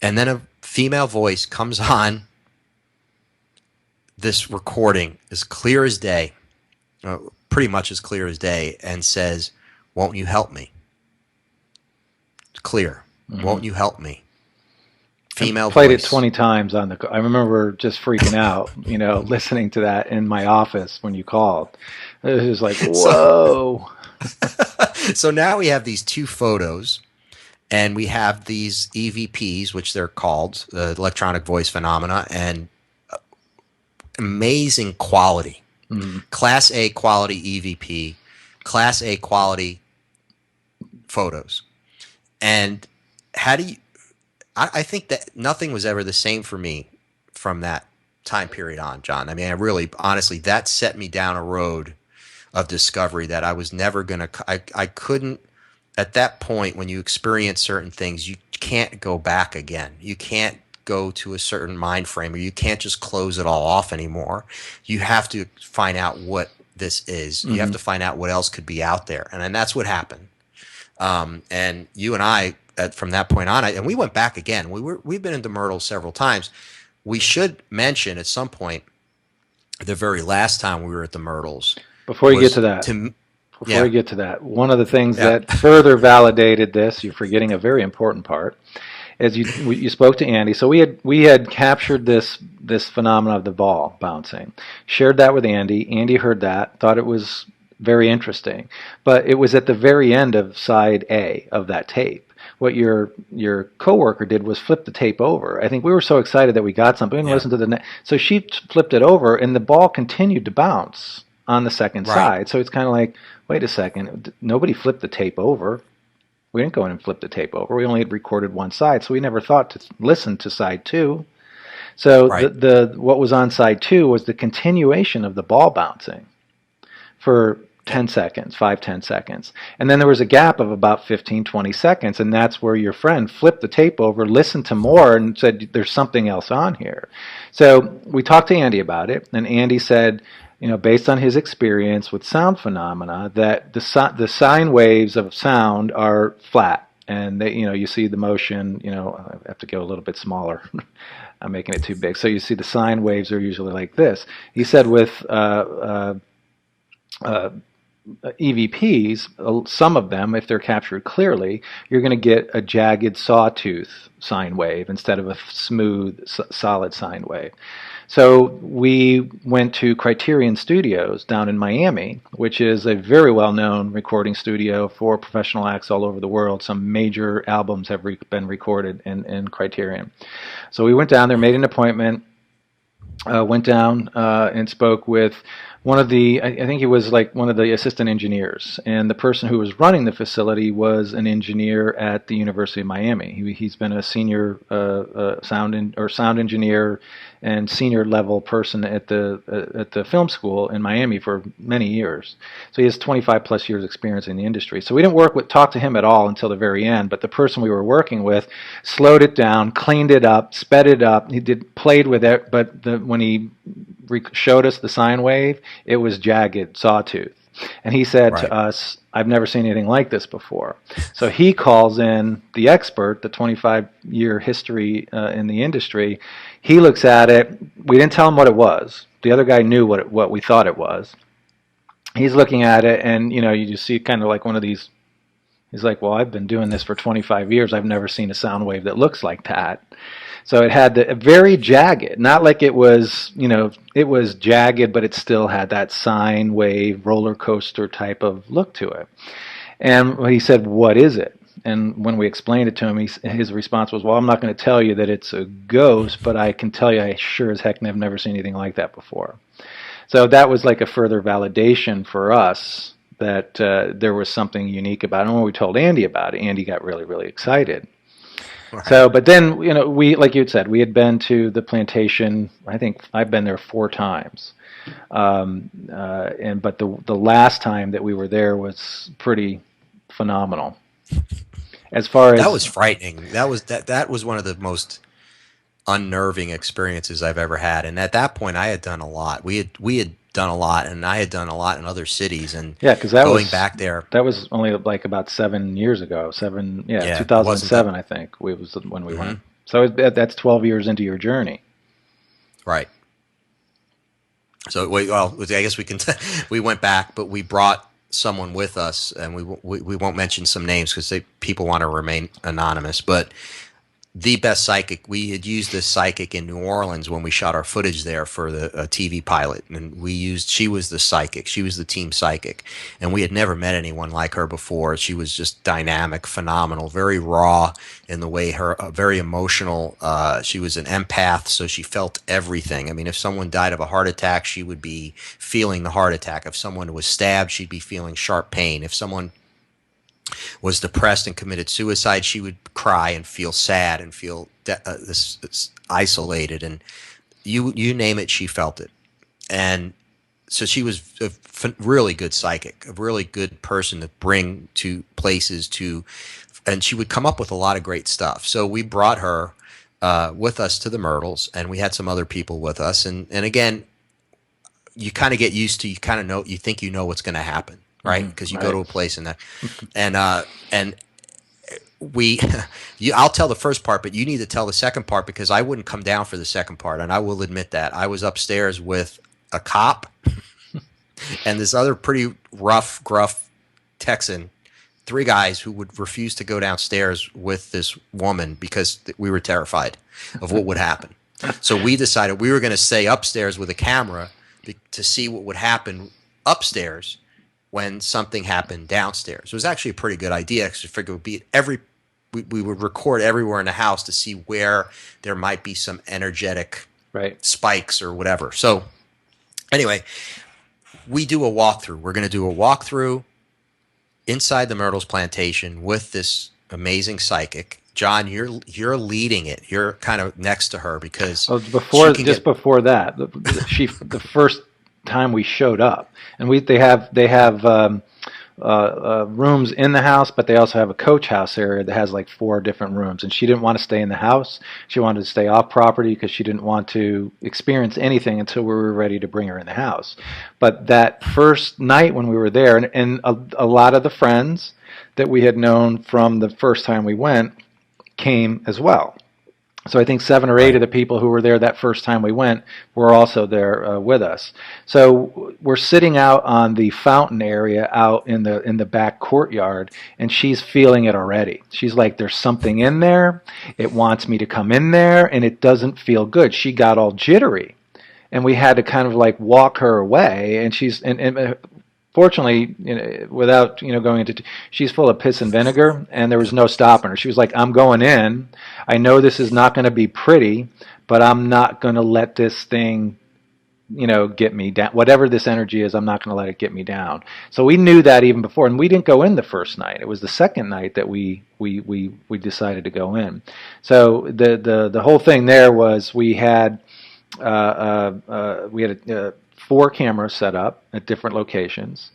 And then a female voice comes on this recording, as clear as day. Pretty much as clear as day, and says, "Won't you help me?" It's clear. Mm-hmm. "Won't you help me?" Female played voice. It 20 times on the. I remember just freaking out, listening to that in my office when you called. It was like, whoa. So now we have these 2 photos, and we have these EVPs, which they're called, electronic voice phenomena, and amazing quality. Mm-hmm. Class A quality EVP, Class A quality photos. And I think that nothing was ever the same for me from that time period on, John. I mean, honestly, that set me down a road of discovery that I was never going to, I couldn't, at that point when you experience certain things, you can't go back again. You can't go to a certain mind frame, or you can't just close it all off anymore. You have to find out what this is. You have to find out what else could be out there. And then that's what happened. And you and I, from that point on, and we went back again. We've been into Myrtle several times. We should mention at some point, the very last time we were at the Myrtles. Before you get to that, one of the things that further validated this, you're forgetting a very important part, is you spoke to Andy. So we had captured this phenomenon of the ball bouncing, shared that with Andy. Andy heard that, thought it was very interesting, but it was at the very end of side A of that tape. What your coworker did was flip the tape over. I think we were so excited that we got something. We didn't listen to the so she flipped it over, and the ball continued to bounce on the second side. So it's kind of like, wait a second, nobody flipped the tape over. We didn't go in and flip the tape over. We only had recorded one side, so we never thought to listen to side two. So the what was on side two was the continuation of the ball bouncing for 10 seconds, 5-10 seconds. And then there was a gap of about 15-20 seconds, and that's where your friend flipped the tape over, listened to more, and said, there's something else on here. So we talked to Andy about it, and Andy said, based on his experience with sound phenomena, that the sine waves of sound are flat. And they, you see the motion, I have to go a little bit smaller. I'm making it too big. So you see the sine waves are usually like this. He said with EVPs, some of them, if they're captured clearly, you're going to get a jagged sawtooth sine wave instead of a smooth, solid sine wave. So we went to Criterion Studios down in Miami, which is a very well-known recording studio for professional acts all over the world. Some major albums have been recorded in Criterion. So we went down there, made an appointment, went down and spoke with one of the, I think he was like one of the assistant engineers, and the person who was running the facility was an engineer at the University of Miami. He's been a senior sound engineer and senior level person at the film school in Miami for many years. So he has 25 plus years experience in the industry. So we didn't talk to him at all until the very end, but the person we were working with slowed it down, cleaned it up, sped it up. He played with it, but when he showed us the sine wave, it was jagged, sawtooth. And he said to us, I've never seen anything like this before. So he calls in the expert, the 25-year history in the industry. He looks at it. We didn't tell him what it was. The other guy knew what we thought it was. He's looking at it, and you just see kind of like one of these. He's like, well, I've been doing this for 25 years. I've never seen a sound wave that looks like that. So it had the very jagged, not like it was, it was jagged, but it still had that sine wave roller coaster type of look to it. And he said, what is it? And when we explained it to him, his response was, well, I'm not going to tell you that it's a ghost, but I can tell you I sure as heck have never seen anything like that before. So that was like a further validation for us that there was something unique about it. And when we told Andy about it, Andy got really, really excited. Right. So, but then, we, like you had said, we had been to the plantation. I think I've been there 4 times. But the last time that we were there was pretty phenomenal. As far as that was frightening. That was one of the most unnerving experiences I've ever had. And at that point, I had done a lot. We had done a lot, and I had done a lot in other cities. And because going back there, that was only like about 7 years ago. 2007, I think, was when we went. So that's 12 years into your journey, right? So I guess we can. We went back, but we brought someone with us, and we won't mention some names because people want to remain anonymous, but. The best psychic, we had used this psychic in New Orleans when we shot our footage there for the TV pilot, and she was the psychic, she was the team psychic, and we had never met anyone like her before. She was just dynamic, phenomenal, very raw in the way very emotional. She was an empath, so she felt everything. I mean, if someone died of a heart attack, she would be feeling the heart attack. If someone was stabbed, she'd be feeling sharp pain. If someone was depressed and committed suicide, she would cry and feel sad and feel this isolated, and you name it, she felt it. And so she was a really good psychic, a really good person to bring to places and she would come up with a lot of great stuff. So we brought her with us to the Myrtles, and we had some other people with us. And again, you kind of get used to, you kind of know, you think you know what's going to happen, right? Because you go to a place and I'll tell the first part, but you need to tell the second part, because I wouldn't come down for the second part, and I will admit that I was upstairs with a cop and this other pretty rough, gruff Texan. 3 guys who would refuse to go downstairs with this woman because we were terrified of what would happen. So we decided we were going to stay upstairs with a camera to see what would happen upstairs when something happened downstairs. It was actually a pretty good idea, because we figured it would be we would record everywhere in the house to see where there might be some energetic spikes or whatever. So anyway, we do a walkthrough. We're going to do a walkthrough inside the Myrtles plantation with this amazing psychic. John, you're leading it. You're kind of next to her, because before that, the first time we showed up, and they have rooms in the house, but they also have a coach house area that has like 4 different rooms. And she didn't want to stay in the house. She wanted to stay off property because she didn't want to experience anything until we were ready to bring her in the house. But that first night when we were there, and a lot of the friends that we had known from the first time we went came as well. So I think 7 or 8 of the people who were there that first time we went were also there with us. So we're sitting out on the fountain area out in the back courtyard, and she's feeling it already. She's like, there's something in there. It wants me to come in there, and it doesn't feel good. She got all jittery, and we had to kind of like walk her away. And fortunately, without going into, she's full of piss and vinegar, and there was no stopping her. She was like, I'm going in. I know this is not going to be pretty, but I'm not going to let this thing, get me down. Whatever this energy is, I'm not going to let it get me down. So we knew that even before, and we didn't go in the first night. It was the second night that we decided to go in. So the whole thing there was we had 4 cameras set up at different locations.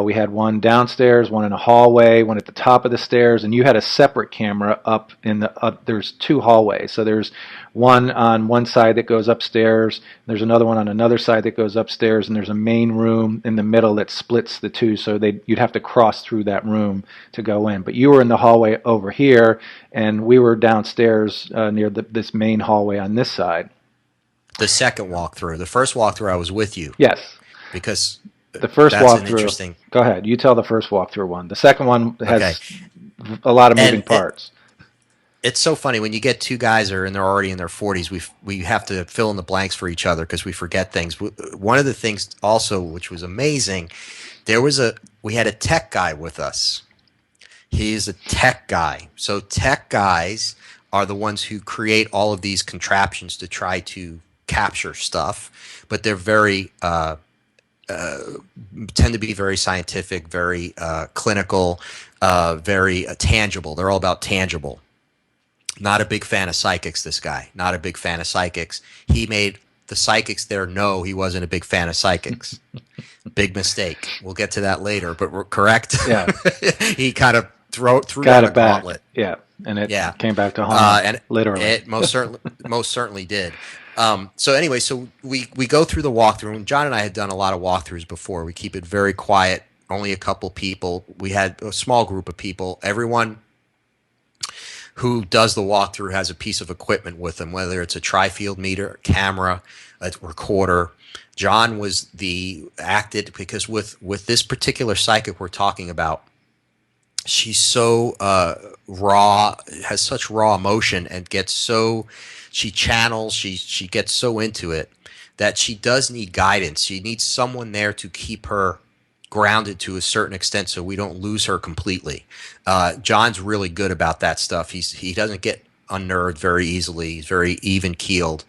We had one downstairs, one in a hallway, one at the top of the stairs, and you had a separate camera up in there's 2 hallways. So there's one on one side that goes upstairs, there's another one on another side that goes upstairs, and there's a main room in the middle that splits the 2, so you'd have to cross through that room to go in. But you were in the hallway over here, and we were downstairs near this main hallway on this side. The second walkthrough. The first walkthrough, I was with you. Yes. Because the first that's walkthrough. An interesting. Go ahead. You tell the first walkthrough one. The second one has a lot of moving parts. It's so funny when you get 2 guys that are they're already in their 40s. We have to fill in the blanks for each other because we forget things. One of the things also, which was amazing, we had a tech guy with us. He's a tech guy. So tech guys are the ones who create all of these contraptions to try to capture stuff, but they're very tend to be very scientific, very clinical, very tangible. They're all about tangible. Not a big fan of psychics, this guy. Not a big fan of psychics. He made the psychics there know he wasn't a big fan of psychics. Big mistake. We'll get to that later, but we're correct. Yeah. He kind of threw out a gauntlet. Yeah, and it came back to haunt him, literally. It most certainly did. So anyway, so we go through the walkthrough. And John and I had done a lot of walkthroughs before. We keep it very quiet, only a couple people. We had a small group of people. Everyone who does the walkthrough has a piece of equipment with them, whether it's a tri-field meter, camera, a recorder. John was acted because with this particular psychic we're talking about, she's so raw, has such raw emotion, and she channels, she gets so into it that she does need guidance. She needs someone there to keep her grounded to a certain extent so we don't lose her completely. John's really good about that stuff. He doesn't get unnerved very easily. He's very even-keeled.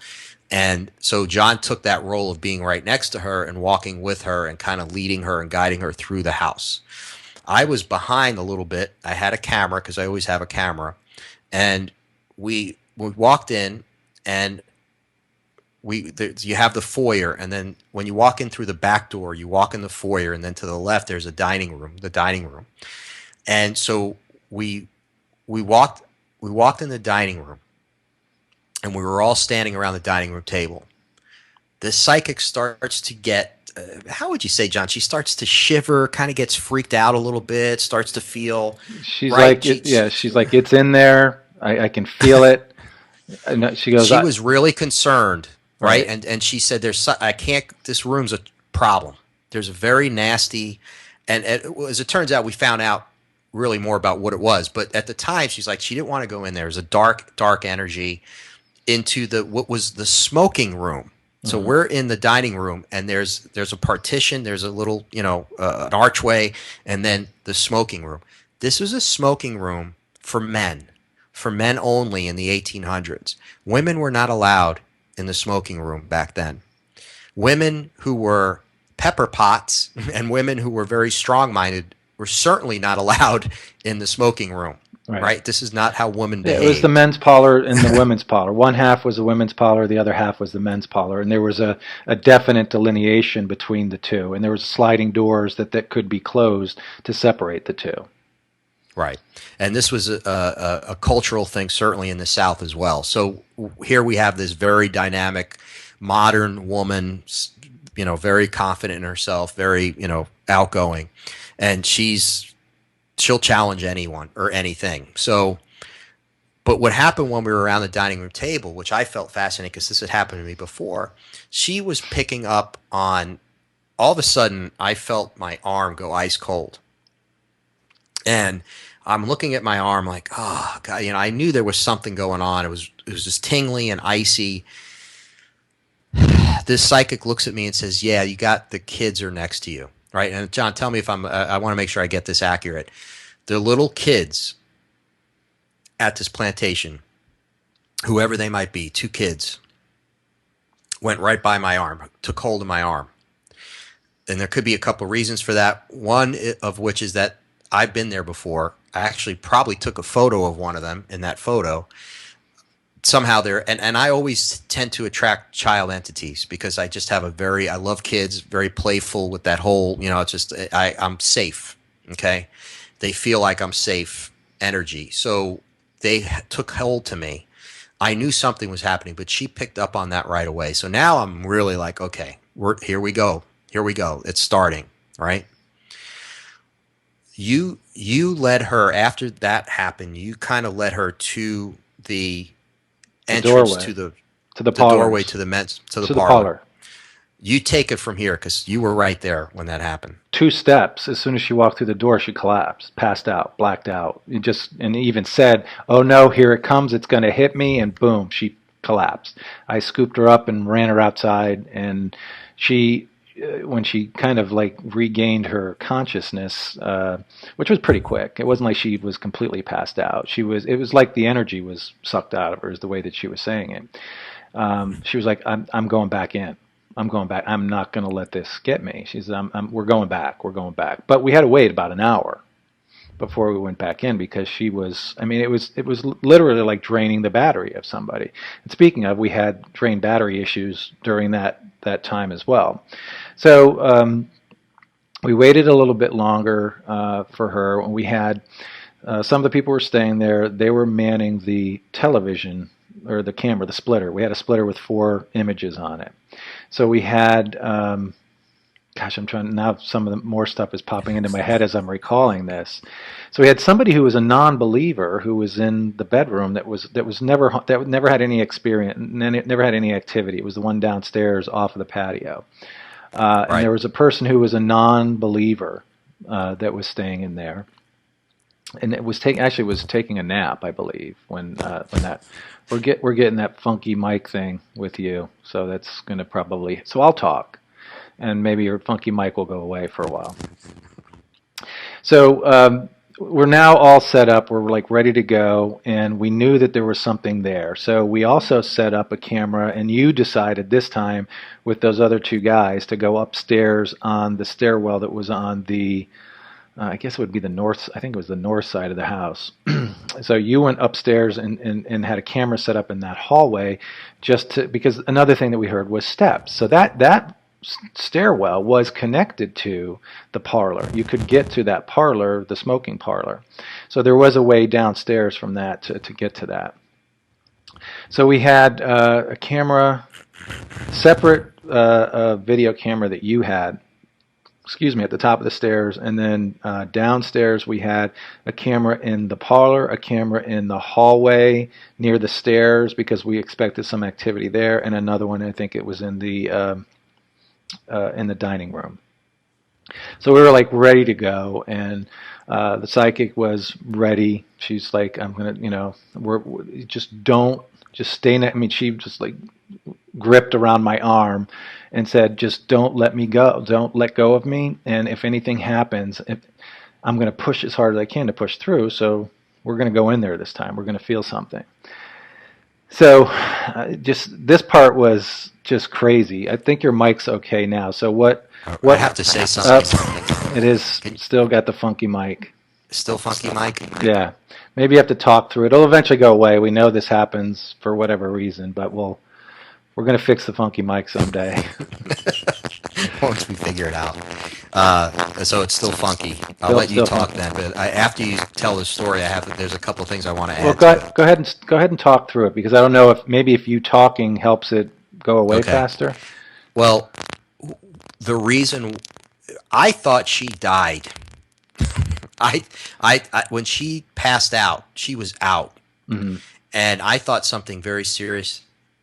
And so John took that role of being right next to her and walking with her and kind of leading her and guiding her through the house. I was behind a little bit. I had a camera because I always have a camera. And we walked in, and you have the foyer, and then when you walk in through the back door, you walk in the foyer, and then to the left there's a dining room, the dining room. And so we walked in the dining room, and we were all standing around the dining room table. The psychic starts to get, how would you say, John? She starts to shiver, kind of gets freaked out a little bit, starts to feel. She's like, she's like, it's in there. I can feel it. And she goes, she was really concerned, right? Right. And she said, this room's a problem. There's a very nasty, and as it turns out, we found out really more about what it was. But at the time, she's like, she didn't want to go in there. It was a dark energy into what was the smoking room. So we're in the dining room, and there's a partition, there's a little, an archway, and then the smoking room. This was a smoking room for men only in the 1800s. Women were not allowed in the smoking room back then. Women who were pepper pots and women who were very strong-minded were certainly not allowed in the smoking room. Right? This is not how women behaved. It was the men's parlor and the women's parlor. One half was the women's parlor, the other half was the men's parlor, and there was a definite delineation between the two, and there was sliding doors that could be closed to separate the two. Right, and this was a cultural thing, certainly in the South as well. So here we have this very dynamic, modern woman, very confident in herself, very outgoing, and she'll challenge anyone or anything. So, but what happened when we were around the dining room table, which I felt fascinating because this had happened to me before, she was picking up on, all of a sudden, I felt my arm go ice cold. And I'm looking at my arm like, oh, God, I knew there was something going on. It was just tingly and icy. This psychic looks at me and says, yeah, you got the kids are next to you. Right, and John, tell me if I want to make sure I get this accurate. The little kids at this plantation, whoever they might be, 2 kids, went right by my arm, took hold of my arm. And there could be a couple of reasons for that. One of which is that I've been there before. I actually probably took a photo of one of them in that photo. Somehow they're, and I always tend to attract child entities because I just have I love kids, very playful with that whole, it's just, I'm safe, okay? They feel like I'm safe energy. So they took hold to me. I knew something was happening, but she picked up on that right away. So now I'm really like, okay, here we go. It's starting, right? You led her, after that happened, you kind of led her to the entrance doorway, to the parlors. doorway to the parlor. You take it from here because you were right there when that happened. 2 steps. As soon as she walked through the door, she collapsed, passed out, blacked out. And even said, "Oh no, here it comes! It's going to hit me!" And boom, she collapsed. I scooped her up and ran her outside, and she, when she kind of like regained her consciousness, which was pretty quick. It wasn't like she was completely passed out. It was like the energy was sucked out of her, is the way that she was saying it. She was like, I'm going back in. I'm going back. I'm not going to let this get me. She said, we're going back. We're going back. But we had to wait about an hour before we went back in because she was, it was literally like draining the battery of somebody. And speaking of, we had drained battery issues during that time as well. So we waited a little bit longer for her. When we had some of the people were staying there, they were manning the television or the camera, the splitter. We had a splitter with 4 images on it. So we had, I'm trying now. Some of the more stuff is popping into my head as I'm recalling this. So we had somebody who was a non-believer who was in the bedroom that never had any experience, never had any activity. It was the one downstairs off of the patio. Right. And there was a person who was a non-believer that was staying in there, and it was taking a nap, I believe, when that we're getting that funky mic thing with you, so that's going to probably, so I'll talk, and maybe your funky mic will go away for a while. So we're now all set up. We're like ready to go, and we knew that there was something there. So we also set up a camera, and you decided this time with those other 2 guys to go upstairs on the stairwell that was on the I guess it would be the north. I think it was the north side of the house. So you went upstairs and had a camera set up in that hallway, because another thing that we heard was steps. So that stairwell was connected to the parlor. You could get to that parlor, the smoking parlor. So there was a way downstairs from that to get to that. So we had a camera, separate video camera that you had, at the top of the stairs, and then downstairs we had a camera in the parlor, a camera in the hallway near the stairs because we expected some activity there, and another one, I think it was in the dining room. So we were like ready to go, and the psychic was ready. She's like, I'm gonna, just stay. I mean, she just like gripped around my arm and said, just don't let me go. Don't let go of me. And if anything happens, I'm going to push as hard as I can to push through. So we're going to go in there this time. We're going to feel something. So just this part was just crazy. I think your mic's okay now. So what I have to say something. It is still got the funky mic. Still funky mic? Yeah. Maybe you have to talk through it. It'll eventually go away. We know this happens for whatever reason, but we're going to fix the funky mic someday. Once we figure it out. So it's still funky. I'll let you talk then. But after you tell the story, there's a couple of things I want to add. Well, go ahead and talk through it, because I don't know if you talking helps it go away faster. Well, the reason I thought she died. I when she passed out, she was out, mm-hmm. and I thought something very serious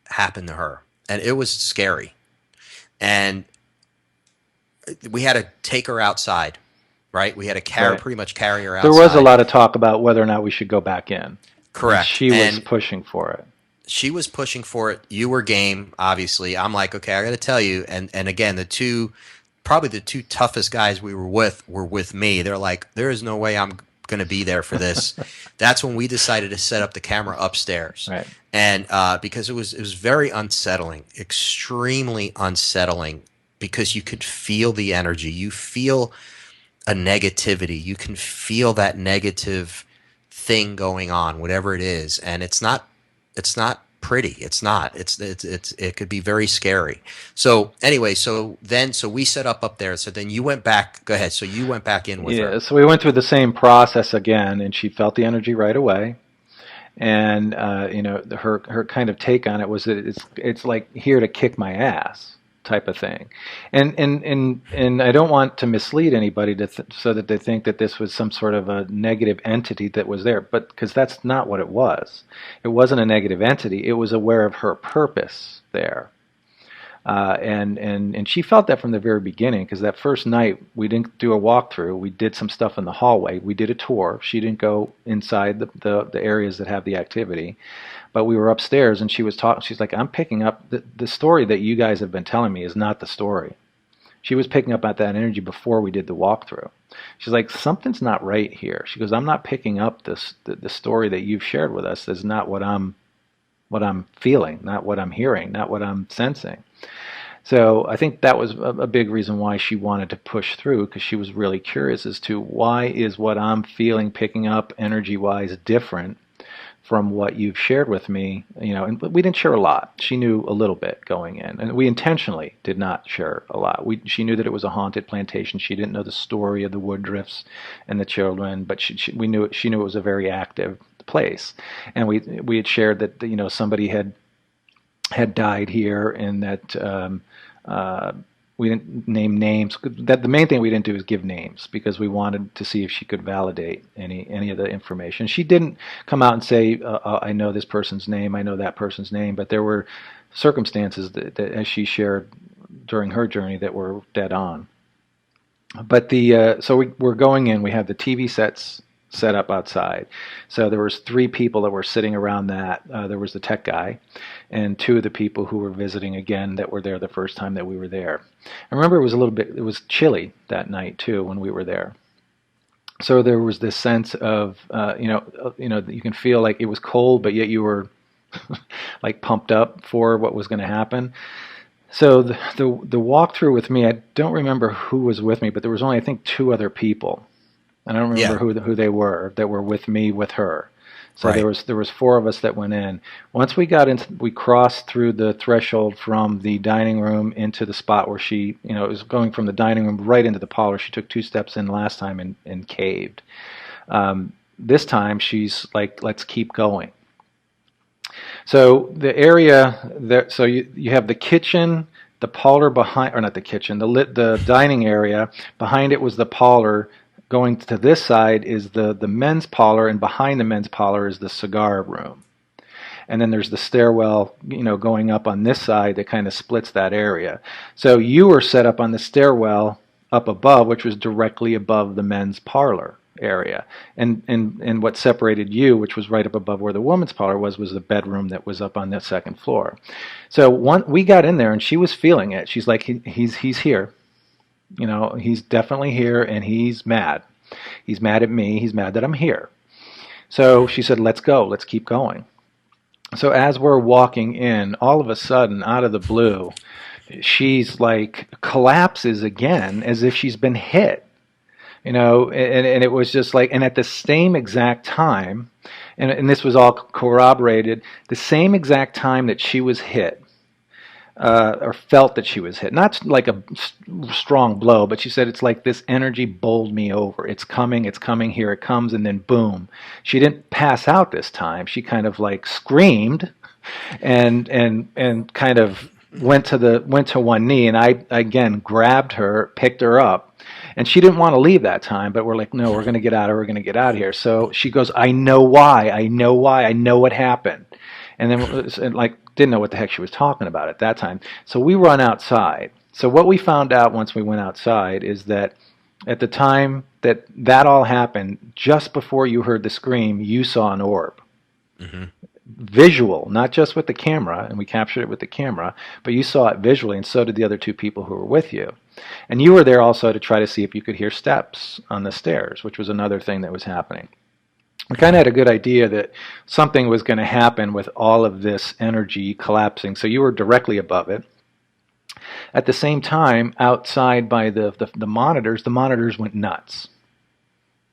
happened to her, and it was scary, and we had to take her outside, right? We had to pretty much carry her outside. There was a lot of talk about whether or not we should go back in. Correct. And she was pushing for it. She was pushing for it. You were game, obviously. I'm like, okay, I got to tell you, and again, probably the two toughest guys we were with me. They're like, there is no way I'm going to be there for this. That's when we decided to set up the camera upstairs. Right. And because it was very unsettling, extremely unsettling, because you could feel the energy. You feel a negativity. You can feel that negative thing going on, whatever it is, and it's not pretty. It's not. It could be very scary. So anyway, so we set up there. So then you went back. Go ahead. So you went back in with her. Yeah. So we went through the same process again, and she felt the energy right away. And her kind of take on it was that it's like here to kick my ass type of thing. And I don't want to mislead anybody so that they think that this was some sort of a negative entity that was there, but because that's not what it was. It wasn't a negative entity. It was aware of her purpose there. And she felt that from the very beginning, because that first night we didn't do a walkthrough. We did some stuff in the hallway. We did a tour. She didn't go inside the areas that have the activity, but we were upstairs, and she was talking. She's like, I'm picking up the story that you guys have been telling me is not the story. She was picking up at that energy before we did the walkthrough. She's like, something's not right here. She goes, I'm not picking up the story that you've shared with us. Is not what I'm feeling, not what I'm hearing, not what I'm sensing. So I think that was a big reason why she wanted to push through, because she was really curious as to why is what I'm feeling, picking up energy-wise, different from what you've shared with me. And we didn't share a lot. She knew a little bit going in, and we intentionally did not share a lot. She knew that it was a haunted plantation. She didn't know the story of the Woodruffs and the children, but she knew it was a very active place. And we had shared that somebody had died here, and that we didn't name names. That the main thing we didn't do is give names, because we wanted to see if she could validate any of the information. She didn't come out and say, I know this person's name, I know that person's name, but there were circumstances that as she shared during her journey, that were dead on. But so we're going in. We have the TV sets set up outside. So there was 3 people that were sitting around that. There was the tech guy and 2 of the people who were visiting again that were there the first time that we were there. I remember it was chilly that night too when we were there. So there was this sense of, you can feel like it was cold, but yet you were like pumped up for what was going to happen. So the walkthrough with me, I don't remember who was with me, but there was only, I think, 2 other people I don't remember Yeah. who they were that were with me with her. So Right. there was four of us that went in. Once we crossed through the threshold from the dining room into the spot where she, it was going from the dining room right into the parlor. She took 2 steps in last time and caved. This time she's like, let's keep going. So the area that, so you have the kitchen, the parlor behind, or not the kitchen, the dining area. Behind it was the parlor. Going to this side is the men's parlor, and behind the men's parlor is the cigar room. And then there's the stairwell, going up on this side that kind of splits that area. So you were set up on the stairwell up above, which was directly above the men's parlor area. And what separated you, which was right up above where the woman's parlor was the bedroom that was up on the second floor. So we got in there and she was feeling it. She's like, he's here. He's definitely here, and he's mad. He's mad at me. He's mad that I'm here. So she said, let's go. Let's keep going. So as we're walking in, all of a sudden, out of the blue, she's like collapses again as if she's been hit. And it was just like, and at the same exact time, and this was all corroborated, the same exact time that she was hit, or felt that she was hit. Not like a strong blow, but she said it's like this energy bowled me over. It's coming, here it comes, and then boom. She didn't pass out this time. She kind of like screamed and kind of went to one knee, and I again grabbed her, picked her up, and she didn't want to leave that time, but we're like, no, we're going to get out of here. So she goes, I know why, I know what happened. And then like didn't know what the heck she was talking about at that time. So we run outside. So what we found out once we went outside is that at the time that all happened, just before you heard the scream, you saw an orb. Mm-hmm. Visual, not just with the camera, and we captured it with the camera, but you saw it visually, and so did the other two people who were with you. And you were there also to try to see if you could hear steps on the stairs, which was another thing that was happening. We kind of had a good idea that something was going to happen with all of this energy collapsing. So you were directly above it. At the same time, outside by the monitors went nuts.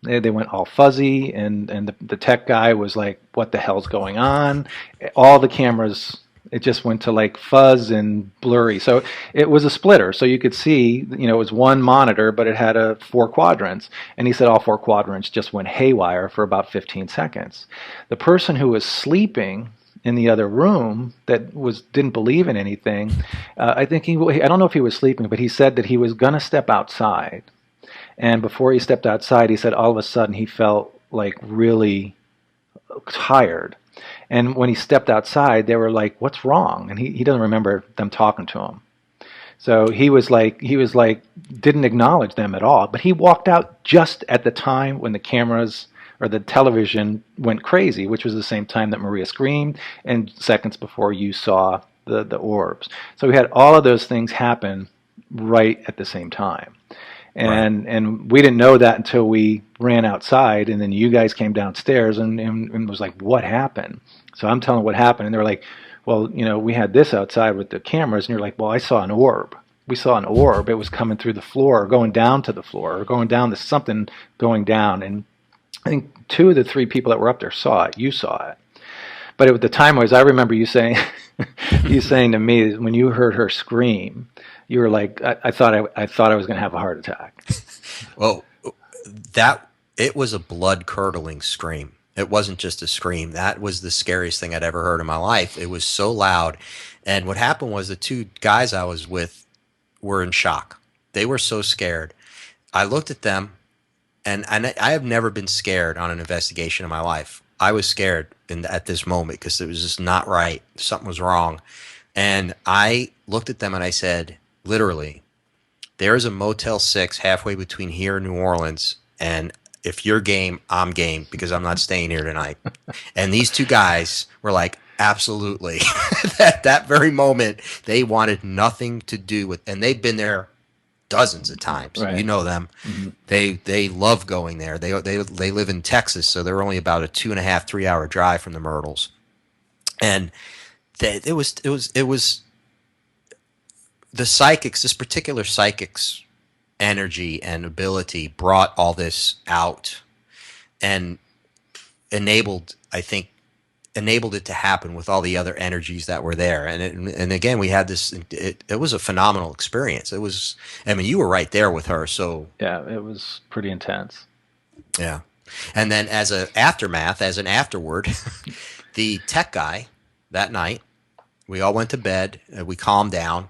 They went all fuzzy, and the tech guy was like, what the hell's going on? All the cameras, it just went to like fuzz and blurry. So it was a splitter. So you could see, it was one monitor, but it had 4 quadrants. And he said all 4 quadrants just went haywire for about 15 seconds. The person who was sleeping in the other room that didn't believe in anything, I don't know if he was sleeping, but he said that he was going to step outside. And before he stepped outside, he said all of a sudden he felt like really tired. And when he stepped outside, they were like, what's wrong? And he doesn't remember them talking to him. So he was like, didn't acknowledge them at all. But he walked out just at the time when the cameras or the television went crazy, which was the same time that Maria screamed and seconds before you saw the orbs. So we had all of those things happen right at the same time. And we didn't know that until we ran outside, and then you guys came downstairs and was like, what happened? So I'm telling what happened, and they were like, well, we had this outside with the cameras, and you're like, well, I saw an orb. We saw an orb. It was coming through the floor, or going down to the floor, or going down to something going down. And I think 2 of the 3 people that were up there saw it. You saw it. But at the time I remember you saying, to me when you heard her scream, you were like, I thought I was going to have a heart attack. Well, it was a blood-curdling scream. It wasn't just a scream. That was the scariest thing I'd ever heard in my life. It was so loud. And what happened was the 2 guys I was with were in shock. They were so scared. I looked at them, and I have never been scared on an investigation in my life. I was scared at this moment because it was just not right. Something was wrong. And I looked at them and I said, literally, there is a Motel 6 halfway between here and New Orleans, and if you're game, I'm game, because I'm not staying here tonight. And these 2 guys were like, absolutely. At that very moment, they wanted nothing to do with, and they've been there dozens of times. Right. You know them. Mm-hmm. They love going there. They live in Texas, so they're only about a 2.5-3 hour drive from the Myrtles. And it was the psychics, this particular psychics energy and ability brought all this out and enabled, I think, enabled it to happen with all the other energies that were there. And again, we had this, it was a phenomenal experience. It was, I mean, you were right there with her. So Yeah, it was pretty intense. yeah. And then as an aftermath, as an afterward, the tech guy that night, we all went to bed. We calmed down.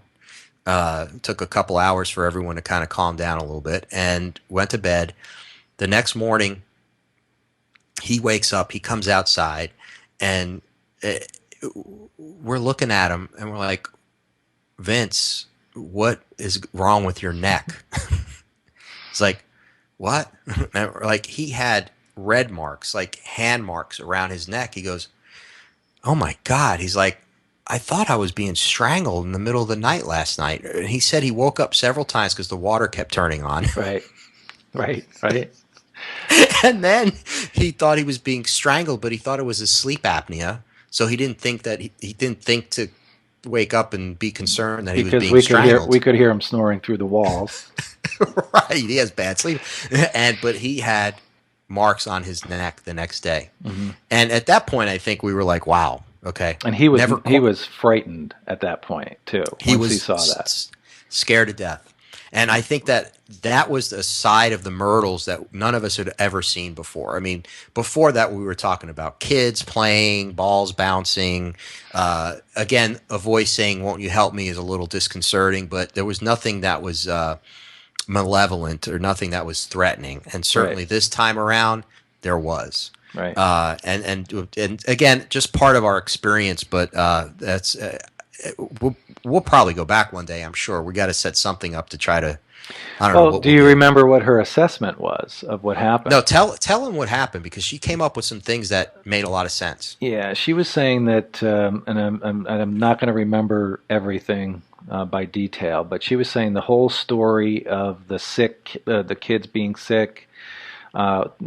Took a couple hours for everyone to kind of calm down a little bit and went to bed. The next morning, he wakes up, he comes outside, and we're looking at him and we're like, Vince, what is wrong with your neck? It's like, what? And we're like, he had red marks, like hand marks around his neck. He goes, oh my God. He's like, I thought I was being strangled in the middle of the night last night. And he said he woke up several times because the water kept turning on. Right. And then he thought he was being strangled, but he thought it was his sleep apnea. So he didn't think that he didn't think to wake up and be concerned that he was being strangled. We could hear him snoring through the walls. Right. He has bad sleep. But he had marks on his neck the next day. Mm-hmm. And at that point, I think we were like, wow. Okay. And he was frightened at that point too. He saw that. Scared to death. And I think that was a side of the Myrtles that none of us had ever seen before. I mean, before that, we were talking about kids playing, balls bouncing. Again, a voice saying, won't you help me, is a little disconcerting, but there was nothing that was malevolent or nothing that was threatening. And certainly this time around, there was. Right. And again, just part of our experience, but that's we'll probably go back one day. I'm sure we got to set something up to try to. I don't know. Do you remember what her assessment was of what happened? No, tell him what happened, because she came up with some things that made a lot of sense. Yeah, she was saying that, and I'm not going to remember everything by detail, but she was saying the whole story of the kids being sick.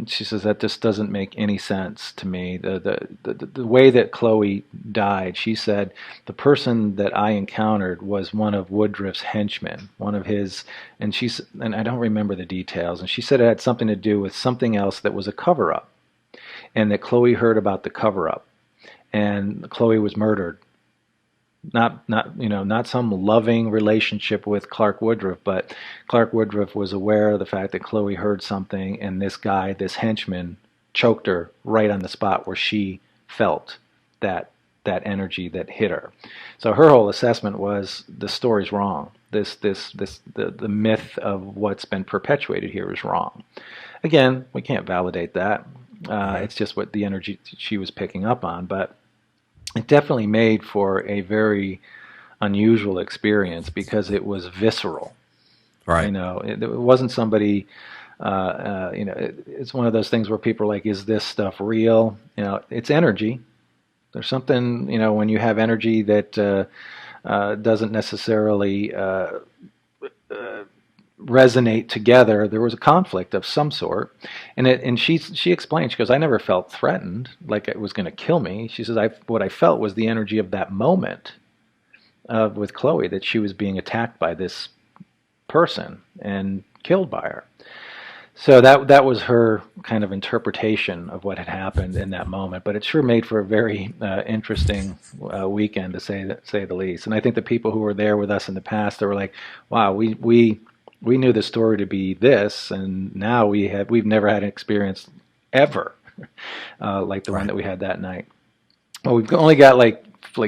She says that just doesn't make any sense to me. The way that Chloe died, she said the person that I encountered was one of Woodruff's henchmen, one of his, and I don't remember the details, and she said it had something to do with something else that was a cover-up, and that Chloe heard about the cover-up, and Chloe was murdered. Not some loving relationship with Clark Woodruff, but Clark Woodruff was aware of the fact that Chloe heard something, and this guy, this henchman, choked her right on the spot where she felt that energy that hit her. So her whole assessment was the story's wrong. The myth of what's been perpetuated here is wrong. Again, we can't validate that. It's just what the energy she was picking up on, but it definitely made for a very unusual experience because it was visceral. Right. It wasn't somebody. It's one of those things where people are like, "Is this stuff real?" It's energy. There's something. When you have energy that doesn't necessarily resonate together, there was a conflict of some sort, and she explained, she goes, I never felt threatened like it was going to kill me. She says, what I felt was the energy of that moment with Chloe, that she was being attacked by this person and killed by her. So that was her kind of interpretation of what had happened in that moment. But it sure made for a very interesting weekend, to say the least. And I think the people who were there with us in the past, they were like, wow, we knew the story to be this, and now we've never had an experience ever like the one that we had that night. Well, we've only got like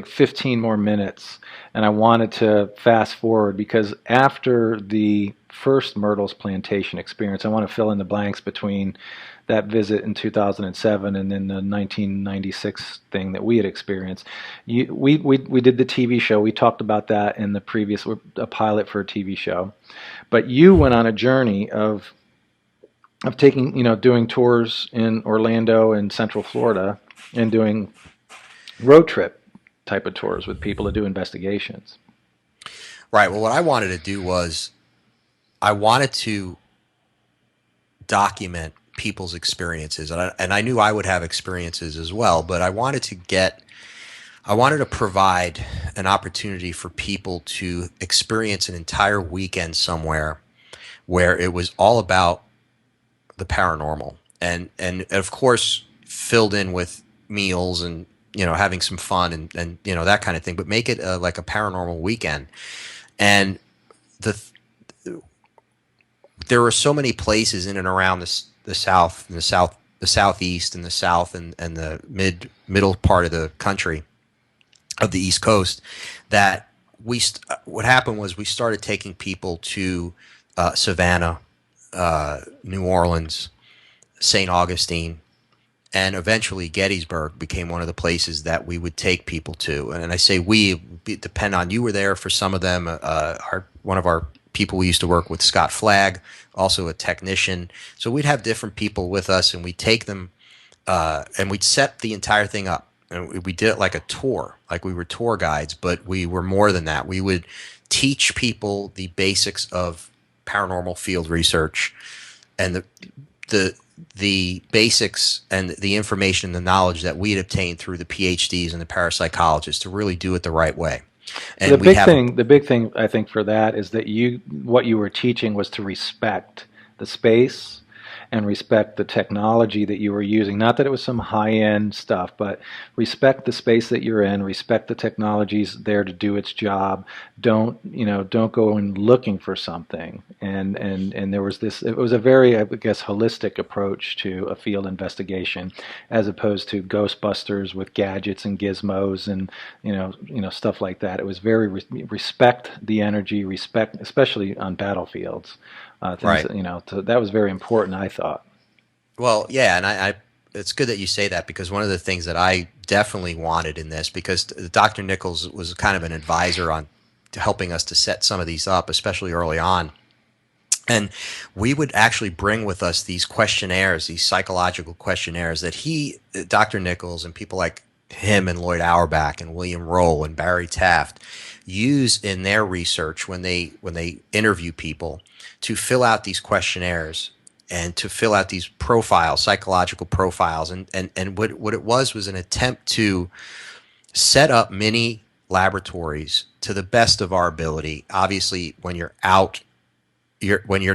15 more minutes, and I wanted to fast forward because after the first Myrtles Plantation experience, I want to fill in the blanks between that visit in 2007 and then the 1996 thing that we had experienced. We did the TV show. We talked about that in the previous, a pilot for a TV show. But you went on a journey of taking, doing tours in Orlando and Central Florida and doing road trip type of tours with people to do investigations. Right. Well, what I wanted to do was I wanted to document people's experiences, and I knew I would have experiences as well, but I wanted to provide an opportunity for people to experience an entire weekend somewhere where it was all about the paranormal, and of course filled in with meals and having some fun and that kind of thing, but make it like a paranormal weekend. And the there were so many places in and around the south and the southeast and the south and the middle part of the country, of the East Coast, that what happened was we started taking people to Savannah, New Orleans, St. Augustine, and eventually Gettysburg became one of the places that we would take people to. And I say we, depend on, you were there for some of them. One of our people we used to work with, Scott Flagg, also a technician. So we'd have different people with us, and we'd take them and we'd set the entire thing up. And we did it like a tour, like we were tour guides, but we were more than that. We would teach people the basics of paranormal field research and the basics and the information and the knowledge that we had obtained through the PhDs and the parapsychologists to really do it the right way. And the big thing I think for that is that what you were teaching was to respect the space and respect the technology that you were using. Not that it was some high-end stuff, but respect the space that you're in, respect the technologies there to do its job. Don't go in looking for something. And there was this, it was a very, I guess, holistic approach to a field investigation, as opposed to Ghostbusters with gadgets and gizmos and stuff like that. It was very respect the energy, respect, especially on battlefields. Right. That was very important, I thought. Well, yeah, and I it's good that you say that, because one of the things that I definitely wanted in this, because Dr. Nichols was kind of an advisor on to helping us to set some of these up, especially early on. And we would actually bring with us these questionnaires, these psychological questionnaires that Dr. Nichols and people like him and Lloyd Auerbach and William Rowe and Barry Taft use in their research when they interview people, to fill out these questionnaires and to fill out these profiles, psychological profiles. And what it was an attempt to set up mini laboratories to the best of our ability. Obviously, when you're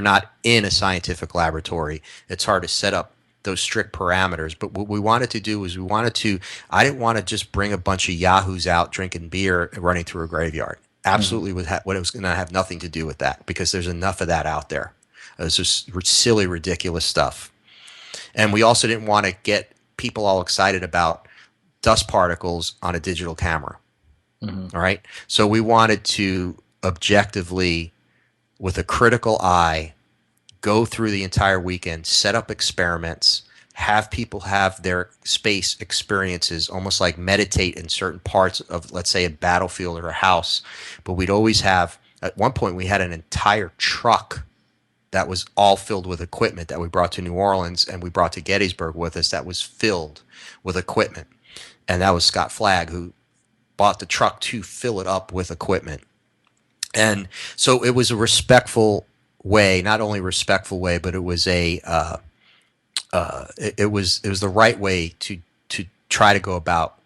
not in a scientific laboratory, it's hard to set up those strict parameters. But what we wanted to do was I didn't want to just bring a bunch of yahoos out drinking beer and running through a graveyard. Absolutely, what it was going to have nothing to do with that, because there's enough of that out there. It's just silly, ridiculous stuff. And we also didn't want to get people all excited about dust particles on a digital camera. Mm-hmm. All right. So we wanted to objectively, with a critical eye, go through the entire weekend, set up experiments, have people have their space experiences, almost like meditate in certain parts of, let's say, a battlefield or a house. But we'd always have, at one point, we had an entire truck that was all filled with equipment that we brought to New Orleans and we brought to Gettysburg with us, that was filled with equipment. And that was Scott Flagg, who bought the truck to fill it up with equipment. And so it was a respectful way, not only respectful way, but it was it was the right way to try to go about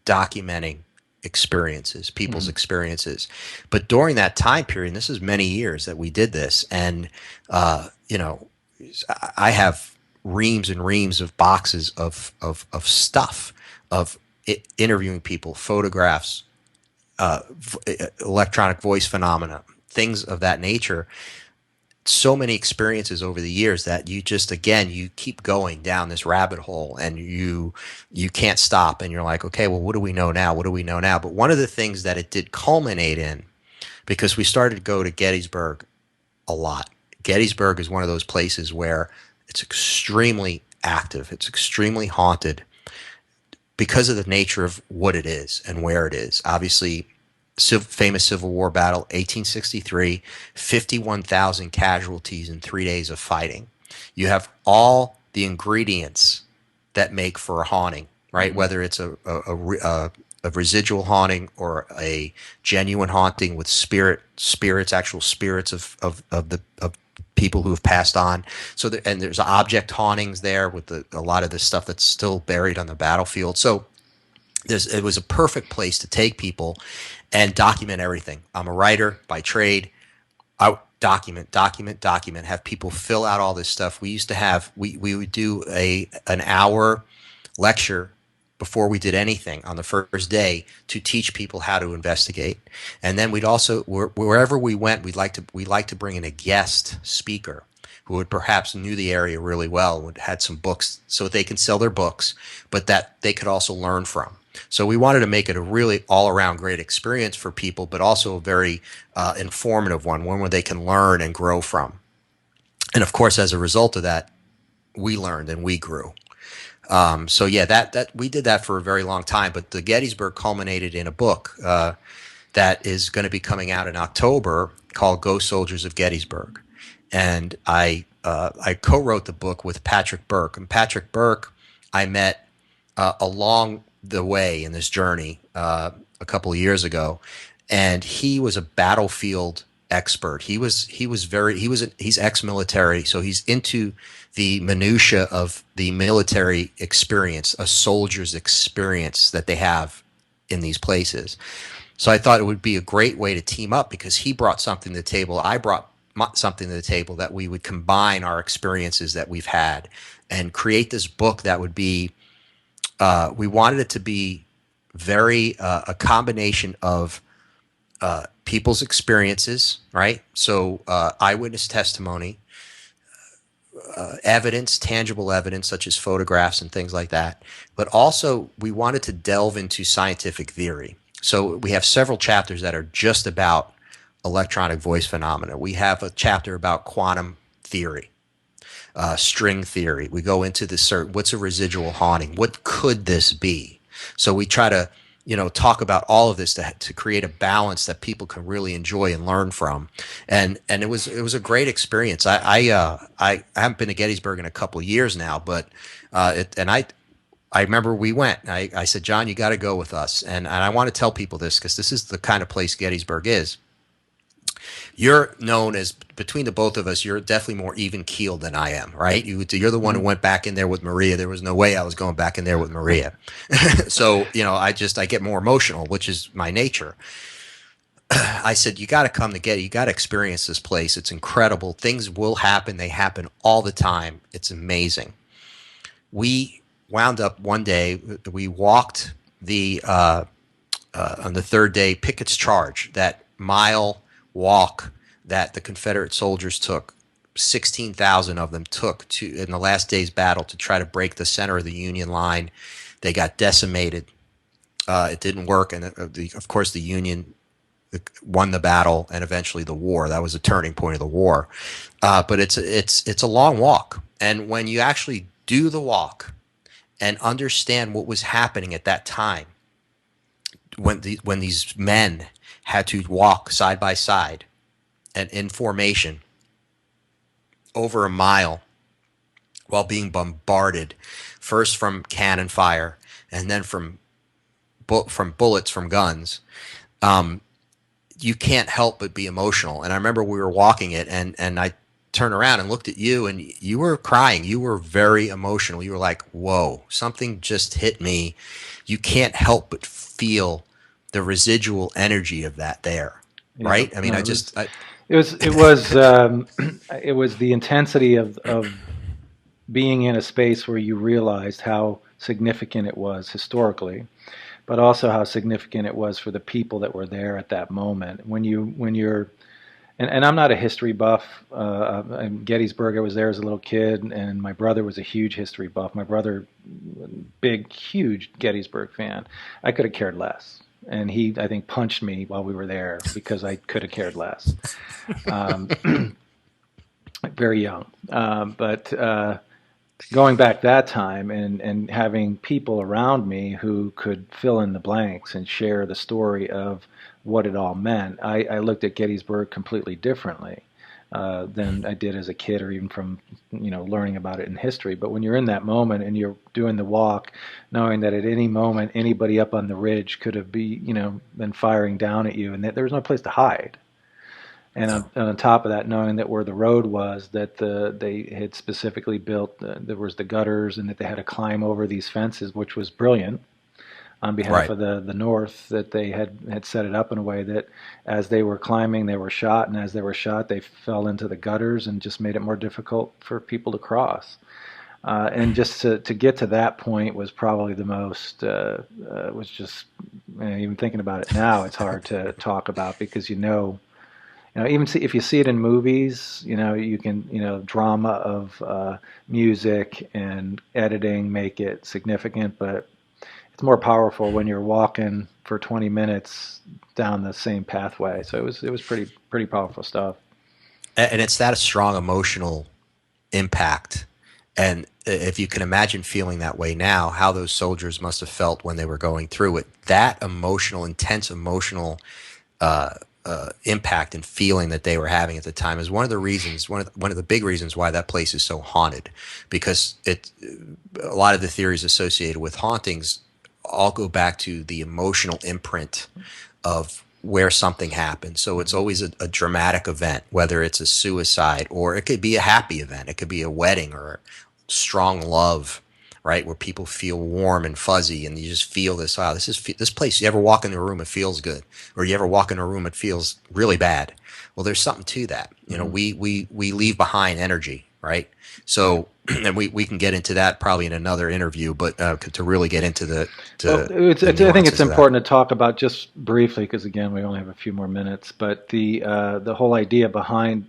documenting experiences, people's experiences. But during that time period, and this is many years that we did this, and I have reams and reams of boxes of stuff, of interviewing people, photographs, electronic voice phenomena, things of that nature. So many experiences over the years that you just, again, you keep going down this rabbit hole and you can't stop, and you're like, okay, well, what do we know now? What do we know now? But one of the things that it did culminate in, because we started to go to Gettysburg a lot. Gettysburg is one of those places where it's extremely active. It's extremely haunted because of the nature of what it is and where it is. Obviously, famous Civil War battle, 1863, 51,000 casualties in 3 days of fighting. You have all the ingredients that make for a haunting, right? Mm-hmm. Whether it's a residual haunting or a genuine haunting with actual spirits of people who have passed on. So and there's object hauntings there with a lot of the stuff that's still buried on the battlefield. So it was a perfect place to take people and document everything. I'm a writer by trade. I document, have people fill out all this stuff. We used to have, we would do an hour lecture before we did anything on the first day to teach people how to investigate. And then we'd also, wherever we went, we'd like to bring in a guest speaker who would perhaps knew the area really well, would had some books so they can sell their books, but that they could also learn from. So we wanted to make it a really all-around great experience for people, but also a very informative one where they can learn and grow from. And of course, as a result of that, we learned and we grew. So yeah, that we did that for a very long time. But the Gettysburg culminated in a book that is going to be coming out in October called "Ghost Soldiers of Gettysburg," and I co-wrote the book with Patrick Burke. And Patrick Burke, I met along the way in this journey a couple of years ago, and he was a battlefield expert. He's ex-military, so he's into the minutia of the military experience, a soldier's experience that they have in these places. So I thought it would be a great way to team up because he brought something to the table. I brought something to the table, that we would combine our experiences that we've had and create this book that would be, we wanted it to be very a combination of people's experiences, right? So eyewitness testimony, evidence, tangible evidence such as photographs and things like that. But also we wanted to delve into scientific theory. So we have several chapters that are just about electronic voice phenomena. We have a chapter about quantum theory, string theory. We go into the what's a residual haunting? What could this be? So we try to talk about all of this to create a balance that people can really enjoy and learn from, and it was a great experience. I haven't been to Gettysburg in a couple of years now, but I remember we went. I said, John, you got to go with us, and I want to tell people this because this is the kind of place Gettysburg is. You're known as, between the both of us, you're definitely more even keeled than I am, right? You're the one who went back in there with Maria. There was no way I was going back in there with Maria. So, I get more emotional, which is my nature. I said, you got to come to you got to experience this place. It's incredible. Things will happen. They happen all the time. It's amazing. We wound up one day, we walked on the third day, Pickett's Charge, that mile walk that the Confederate soldiers took, 16,000 of them took in the last day's battle to try to break the center of the Union line. They got decimated. It didn't work, and of course the Union won the battle and eventually the war. That was a turning point of the war. But it's a long walk, and when you actually do the walk and understand what was happening at that time, when these men had to walk side by side and in formation over a mile while being bombarded, first from cannon fire and then from bullets from guns, you can't help but be emotional. And I remember we were walking it, and I turned around and looked at you, and you were crying. You were very emotional. You were like, whoa, something just hit me. You can't help but feel the residual energy of that there, right? I mean, it was it was the intensity of being in a space where you realized how significant it was historically, but also how significant it was for the people that were there at that moment. When you're and I'm not a history buff. In Gettysburg, I was there as a little kid, and my brother was a huge history buff. My brother, big, huge Gettysburg fan. I could have cared less. And he, I think, punched me while we were there because I could have cared less. Very young. But going back that time and having people around me who could fill in the blanks and share the story of what it all meant, I looked at Gettysburg completely differently than I did as a kid, or even from learning about it in history. But when you're in that moment and you're doing the walk, knowing that at any moment anybody up on the ridge could have been firing down at you, and that there was no place to hide. And on top of that, knowing that where the road was, that they had specifically built, there was the gutters, and that they had to climb over these fences, which was brilliant. on behalf Right. of the North, that they had set it up in a way that as they were climbing, they were shot, and as they were shot, they fell into the gutters and just made it more difficult for people to cross. And just to get to that point was probably the most, was just, even thinking about it now, it's hard to talk about because even if you see it in movies, you can, drama of music and editing make it significant, but it's more powerful when you're walking for 20 minutes down the same pathway. So it was pretty powerful stuff. And it's that a strong emotional impact. And if you can imagine feeling that way now, how those soldiers must have felt when they were going through it, that emotional, intense emotional impact and feeling that they were having at the time is one of the reasons, one of the big reasons why that place is so haunted, because a lot of the theories associated with hauntings all go back to the emotional imprint of where something happened. So it's always a dramatic event, whether it's a suicide or it could be a happy event. It could be a wedding or strong love, right? Where people feel warm and fuzzy and you just feel this, wow, this place, you ever walk into a room, it feels good. Or you ever walk into a room, it feels really bad. Well, there's something to that. We leave behind energy, right? So, and we can get into that probably in another interview, but to really get into I think it's important to talk about just briefly because again we only have a few more minutes. But the whole idea behind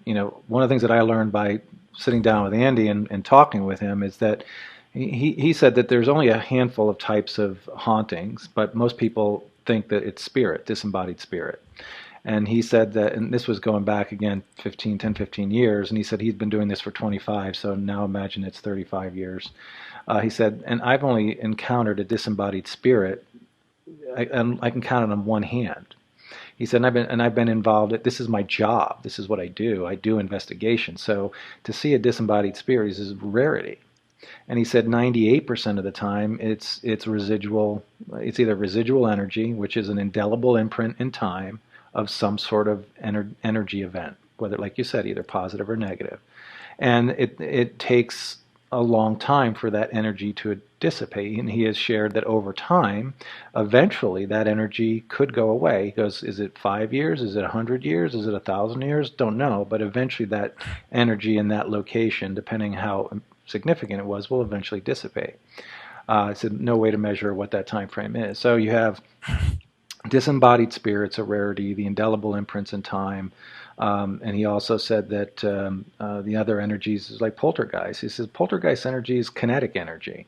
one of the things that I learned by sitting down with Andy and talking with him is that he said that there's only a handful of types of hauntings, but most people think that it's spirit, disembodied spirit. And he said that, and this was going back again 15 years, and he said he'd been doing this for 25, so now imagine it's 35 years. He said, and I've only encountered a disembodied spirit, I can count it on one hand. He said, and I've been involved. This is my job. This is what I do. I do investigation. So to see a disembodied spirit is a rarity. And he said 98% of the time it's residual. It's either residual energy, which is an indelible imprint in time of some sort of energy event, whether, like you said, either positive or negative. And it takes a long time for that energy to dissipate. And he has shared that over time, eventually that energy could go away. He goes, is it 5 years? Is it 100 years? Is it 1,000 years? Don't know. But eventually that energy in that location, depending how significant it was, will eventually dissipate. It's no way to measure what that time frame is. So you have disembodied spirits, a rarity, the indelible imprints in time. And he also said that the other energies is like poltergeist. He says poltergeist energy is kinetic energy.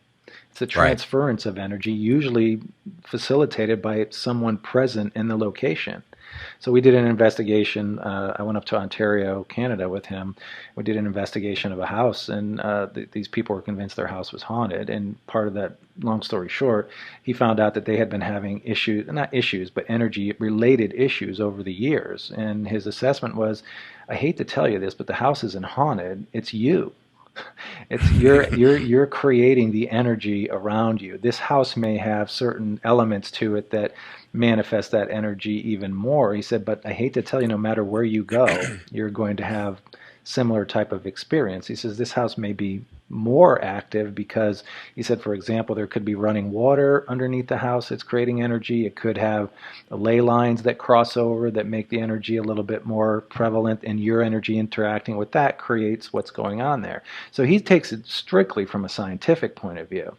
It's a transference of energy, usually facilitated by someone present in the location. So we did an investigation. I went up to Ontario, Canada with him. We did an investigation of a house, and these people were convinced their house was haunted. And part of that, long story short, he found out that they had been having not issues, but energy-related issues over the years. And his assessment was, I hate to tell you this, but the house isn't haunted. It's you. It's you're creating the energy around you. This house may have certain elements to it that manifest that energy even more. He said, but I hate to tell you, no matter where you go, you're going to have similar type of experience. He says this house may be more active because he said, for example, there could be running water underneath the house that's creating energy. It could have ley lines that cross over that make the energy a little bit more prevalent, and your energy interacting with that creates what's going on there. So he takes it strictly from a scientific point of view.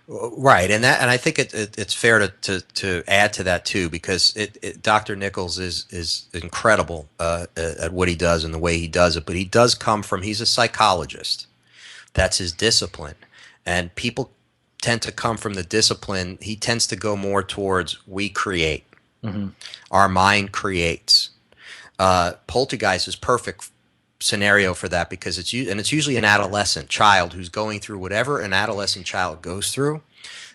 Right, and I think it's fair to add to that too, because Dr. Nichols is incredible at what he does and the way he does it, but he does come from, he's a psychologist. That's his discipline, and people tend to come from the discipline. He tends to go more towards we create, our mind creates. Poltergeist is perfect scenario for that because it's usually an adolescent child who's going through whatever an adolescent child goes through,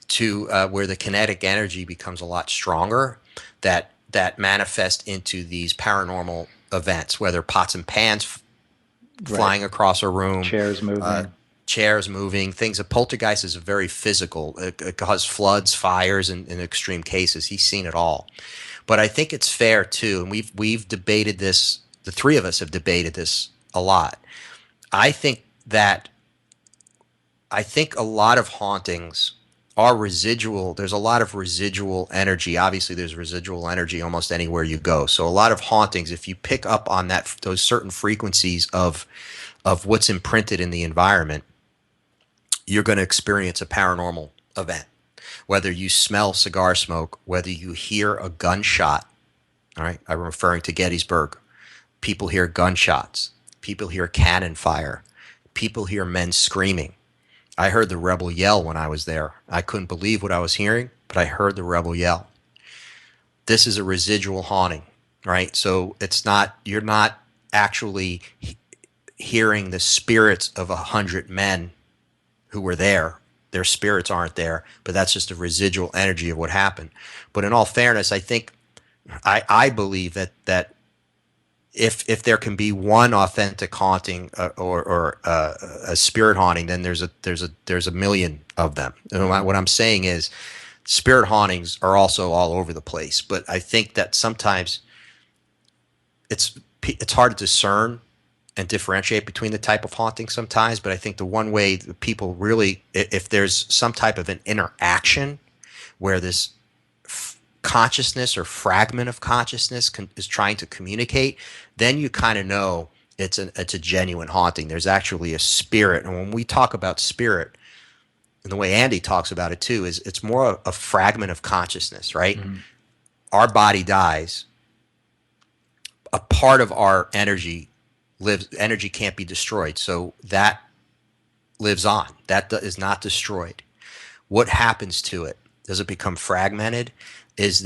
to where the kinetic energy becomes a lot stronger, that manifest into these paranormal events, whether pots and pans flying across a room, chairs moving, things. A poltergeist is very physical. It causes floods, fires, in extreme cases. He's seen it all. But I think it's fair too, and we've debated this. The three of us have debated this a lot. I think a lot of hauntings our residual, there's a lot of residual energy. Obviously, there's residual energy almost anywhere you go. So a lot of hauntings, if you pick up on those certain frequencies of what's imprinted in the environment, you're going to experience a paranormal event. Whether you smell cigar smoke, whether you hear a gunshot, all right, I'm referring to Gettysburg. People hear gunshots. People hear cannon fire. People hear men screaming. I heard the rebel yell when I was there. I couldn't believe what I was hearing, but I heard the rebel yell. This is a residual haunting, right? So you're not actually hearing the spirits of 100 men who were there. Their spirits aren't there, but that's just a residual energy of what happened. But in all fairness, I think I believe that if there can be one authentic haunting or a spirit haunting, then there's a million of them. And what I'm saying is, spirit hauntings are also all over the place. But I think that sometimes it's hard to discern and differentiate between the type of haunting sometimes. But I think the one way that people really, if there's some type of an interaction where this consciousness or fragment of consciousness is trying to communicate, then you kind of know it's a genuine haunting. There's actually a spirit. And when we talk about spirit, and the way Andy talks about it too, is it's more a fragment of consciousness, right? Mm-hmm. Our body dies. A part of our energy lives. Energy can't be destroyed. So that lives on. That is not destroyed. What happens to it? Does it become fragmented? Does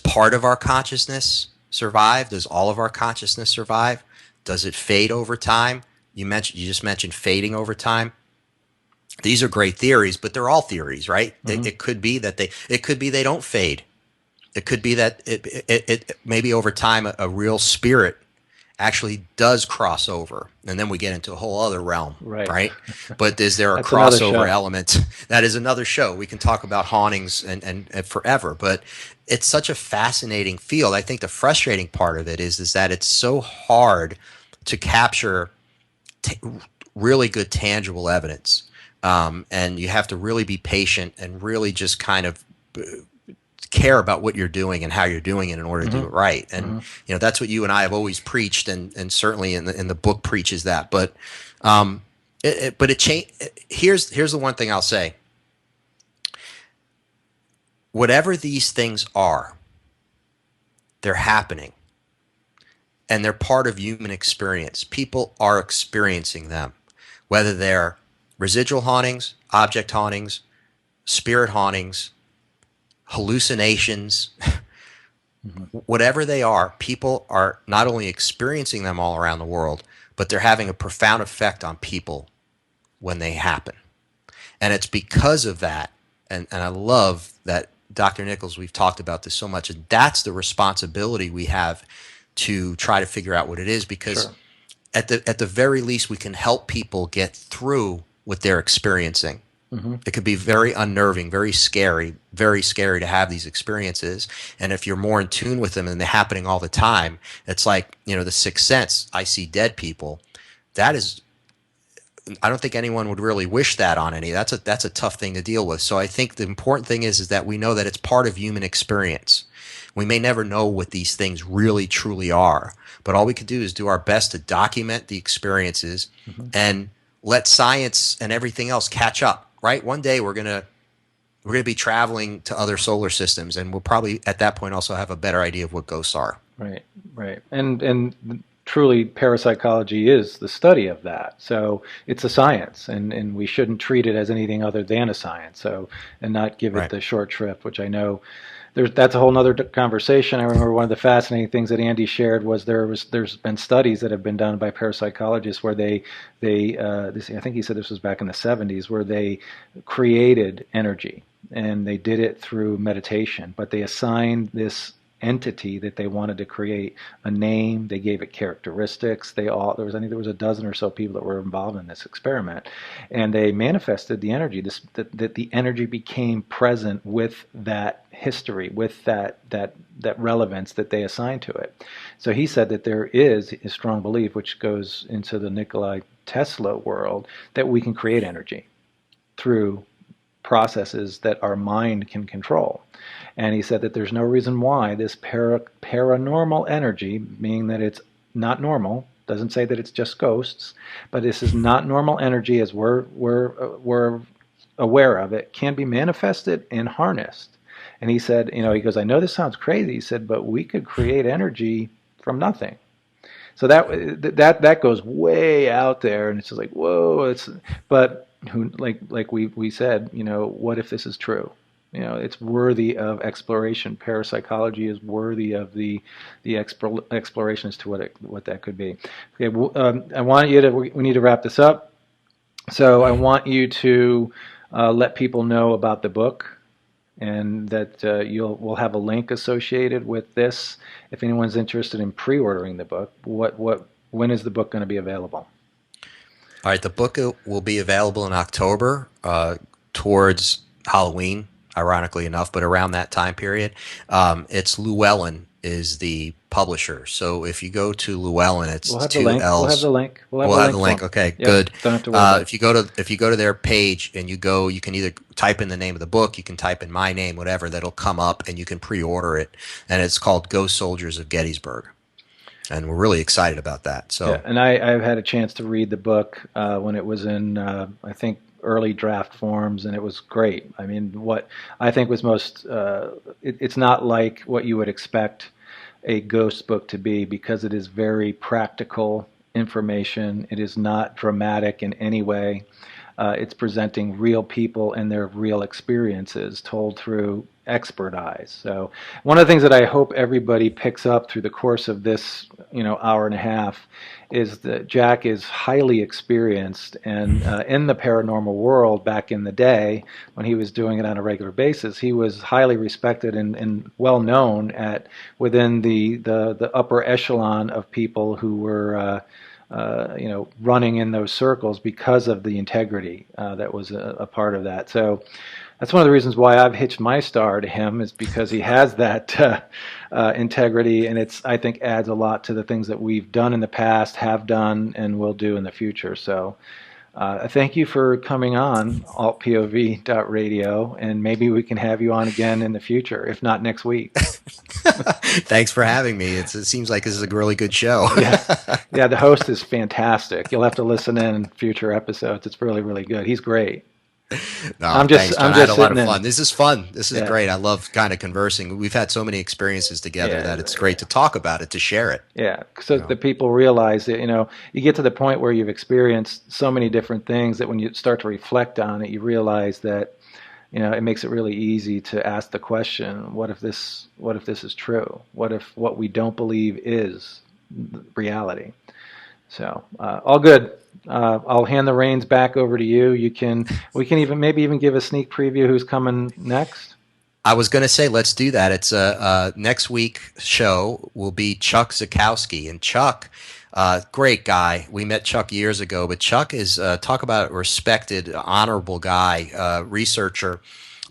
part of our consciousness survive? Does all of our consciousness survive? Does it fade over time? You just mentioned fading over time. These are great theories, but they're all theories, right? Mm-hmm. It could be that they don't fade. It could be that it maybe over time a real spirit actually does cross over, and then we get into a whole other realm, right? But is there a crossover element? That is another show. We can talk about hauntings and forever, but it's such a fascinating field. I think the frustrating part of it is that it's so hard to capture really good tangible evidence, and you have to really be patient and really just kind of care about what you're doing and how you're doing it in order to do it right. And that's what you and I have always preached, and certainly in the book preaches that. But here's the one thing I'll say. Whatever these things are, they're happening, and they're part of human experience. People are experiencing them, whether they're residual hauntings, object hauntings, spirit hauntings, hallucinations, whatever they are, people are not only experiencing them all around the world, but they're having a profound effect on people when they happen. And it's because of that, and I love that, Dr. Nichols, we've talked about this so much, and that's the responsibility we have to try to figure out what it is, because at the very least, we can help people get through what they're experiencing. It could be very unnerving, very scary to have these experiences. And if you're more in tune with them and they're happening all the time, it's like, the Sixth Sense, I see dead people. That is, I don't think anyone would really wish that on any. That's a tough thing to deal with. So I think the important thing is that we know that it's part of human experience. We may never know what these things really truly are, but all we can do is do our best to document the experiences and let science and everything else catch up. Right? One day we're gonna be traveling to other solar systems, and we'll probably at that point also have a better idea of what ghosts are. Right. And truly, parapsychology is the study of that. So it's a science, and we shouldn't treat it as anything other than a science. So, and not give it the short shrift, which I know. That's a whole other conversation. I remember one of the fascinating things that Andy shared was there's been studies that have been done by parapsychologists where I think he said this was back in the 70s, where they created energy, and they did it through meditation, but they assigned this entity that they wanted to create a name. They gave it characteristics. I think there was a dozen or so people that were involved in this experiment, and they manifested the energy. That the energy became present with that history, with that relevance that they assigned to it. So he said that there is a strong belief, which goes into the Nikola Tesla world, that we can create energy. through processes that our mind can control. And he said that there's no reason why this paranormal energy, meaning that it's not normal, doesn't say that it's just ghosts, but this is not normal energy as we're aware of it, can be manifested and harnessed. And he said, he goes, I know this sounds crazy. He said, but we could create energy from nothing. So that goes way out there, and it's just like, whoa. But like we said, what if this is true? It's worthy of exploration. Parapsychology is worthy of the exploration as to what that could be. Okay, I want you to. We need to wrap this up. So I want you to let people know about the book, and that we'll have a link associated with this. If anyone's interested in pre-ordering the book, when is the book going to be available? All right, the book will be available in October, towards Halloween, ironically enough, but around that time period. It's Llewellyn is the publisher. So if you go to Llewellyn, it's we'll have two the link. L's. We'll have the link. We'll have the link. Okay, yep, good. Don't have to worry about it. If you go to their page and you can either type in the name of the book, you can type in my name, whatever, that'll come up, and you can pre-order it. And it's called Ghost Soldiers of Gettysburg. And we're really excited about that. So, yeah, and I've had a chance to read the book when it was in, I think, early draft forms, and it was great. I mean, what I think was most, it's not like what you would expect a ghost book to be, because it is very practical information. It is not dramatic in any way. It's presenting real people and their real experiences told through expert eyes. So one of the things that I hope everybody picks up through the course of this, hour and a half, is that Jack is highly experienced, and in the paranormal world back in the day when he was doing it on a regular basis, he was highly respected and well known within the upper echelon of people who were running in those circles because of the integrity that was a part of that. So that's one of the reasons why I've hitched my star to him, is because he has that integrity, and I think adds a lot to the things that we've done in the past, have done, and will do in the future. So thank you for coming on altPOV.radio, and maybe we can have you on again in the future, if not next week. Thanks for having me. It seems like this is a really good show. Yeah, the host is fantastic. You'll have to listen in future episodes. It's really, really good. He's great. No, thanks, John. I had a lot of fun. This is fun. This is great. I love kind of conversing. We've had so many experiences together that it's great to talk about it, to share it. Yeah, so the people realize that, you get to the point where you've experienced so many different things that when you start to reflect on it, you realize that, it makes it really easy to ask the question, what if this is true? What if what we don't believe is reality? So, all good. I'll hand the reins back over to you. We can maybe even give a sneak preview who's coming next. I was going to say, let's do that. It's next week show will be Chuck Zukowski, and Chuck, great guy. We met Chuck years ago, but Chuck is talk about a respected, honorable guy, researcher.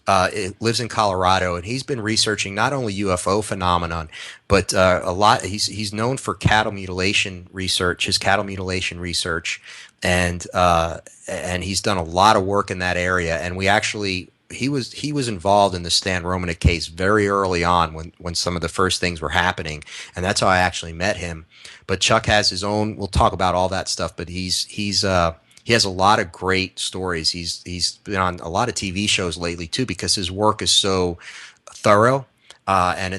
Lives in Colorado, and he's been researching not only UFO phenomenon, but a lot. He's known for cattle mutilation research, his cattle mutilation research, and he's done a lot of work in that area. And he was involved in the Stan Romanek case very early on when some of the first things were happening, and that's how I actually met him. But Chuck has his own. We'll talk about all that stuff, but he has a lot of great stories. He's been on a lot of TV shows lately too, because his work is so thorough, and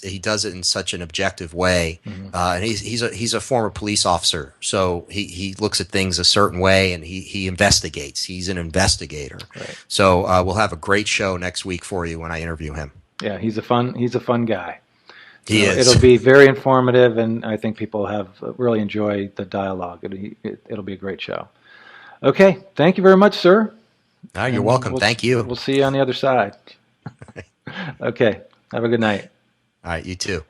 he does it in such an objective way. Mm-hmm. And he's a former police officer, so he looks at things a certain way, and he investigates. He's an investigator. Right. So we'll have a great show next week for you when I interview him. Yeah, he's a fun guy. He is. It'll be very informative, and I think people have really enjoyed the dialogue. It'll be a great show. Okay, thank you very much, sir. You're welcome. Thank you. We'll see you on the other side. Okay, have a good night. All right, you too.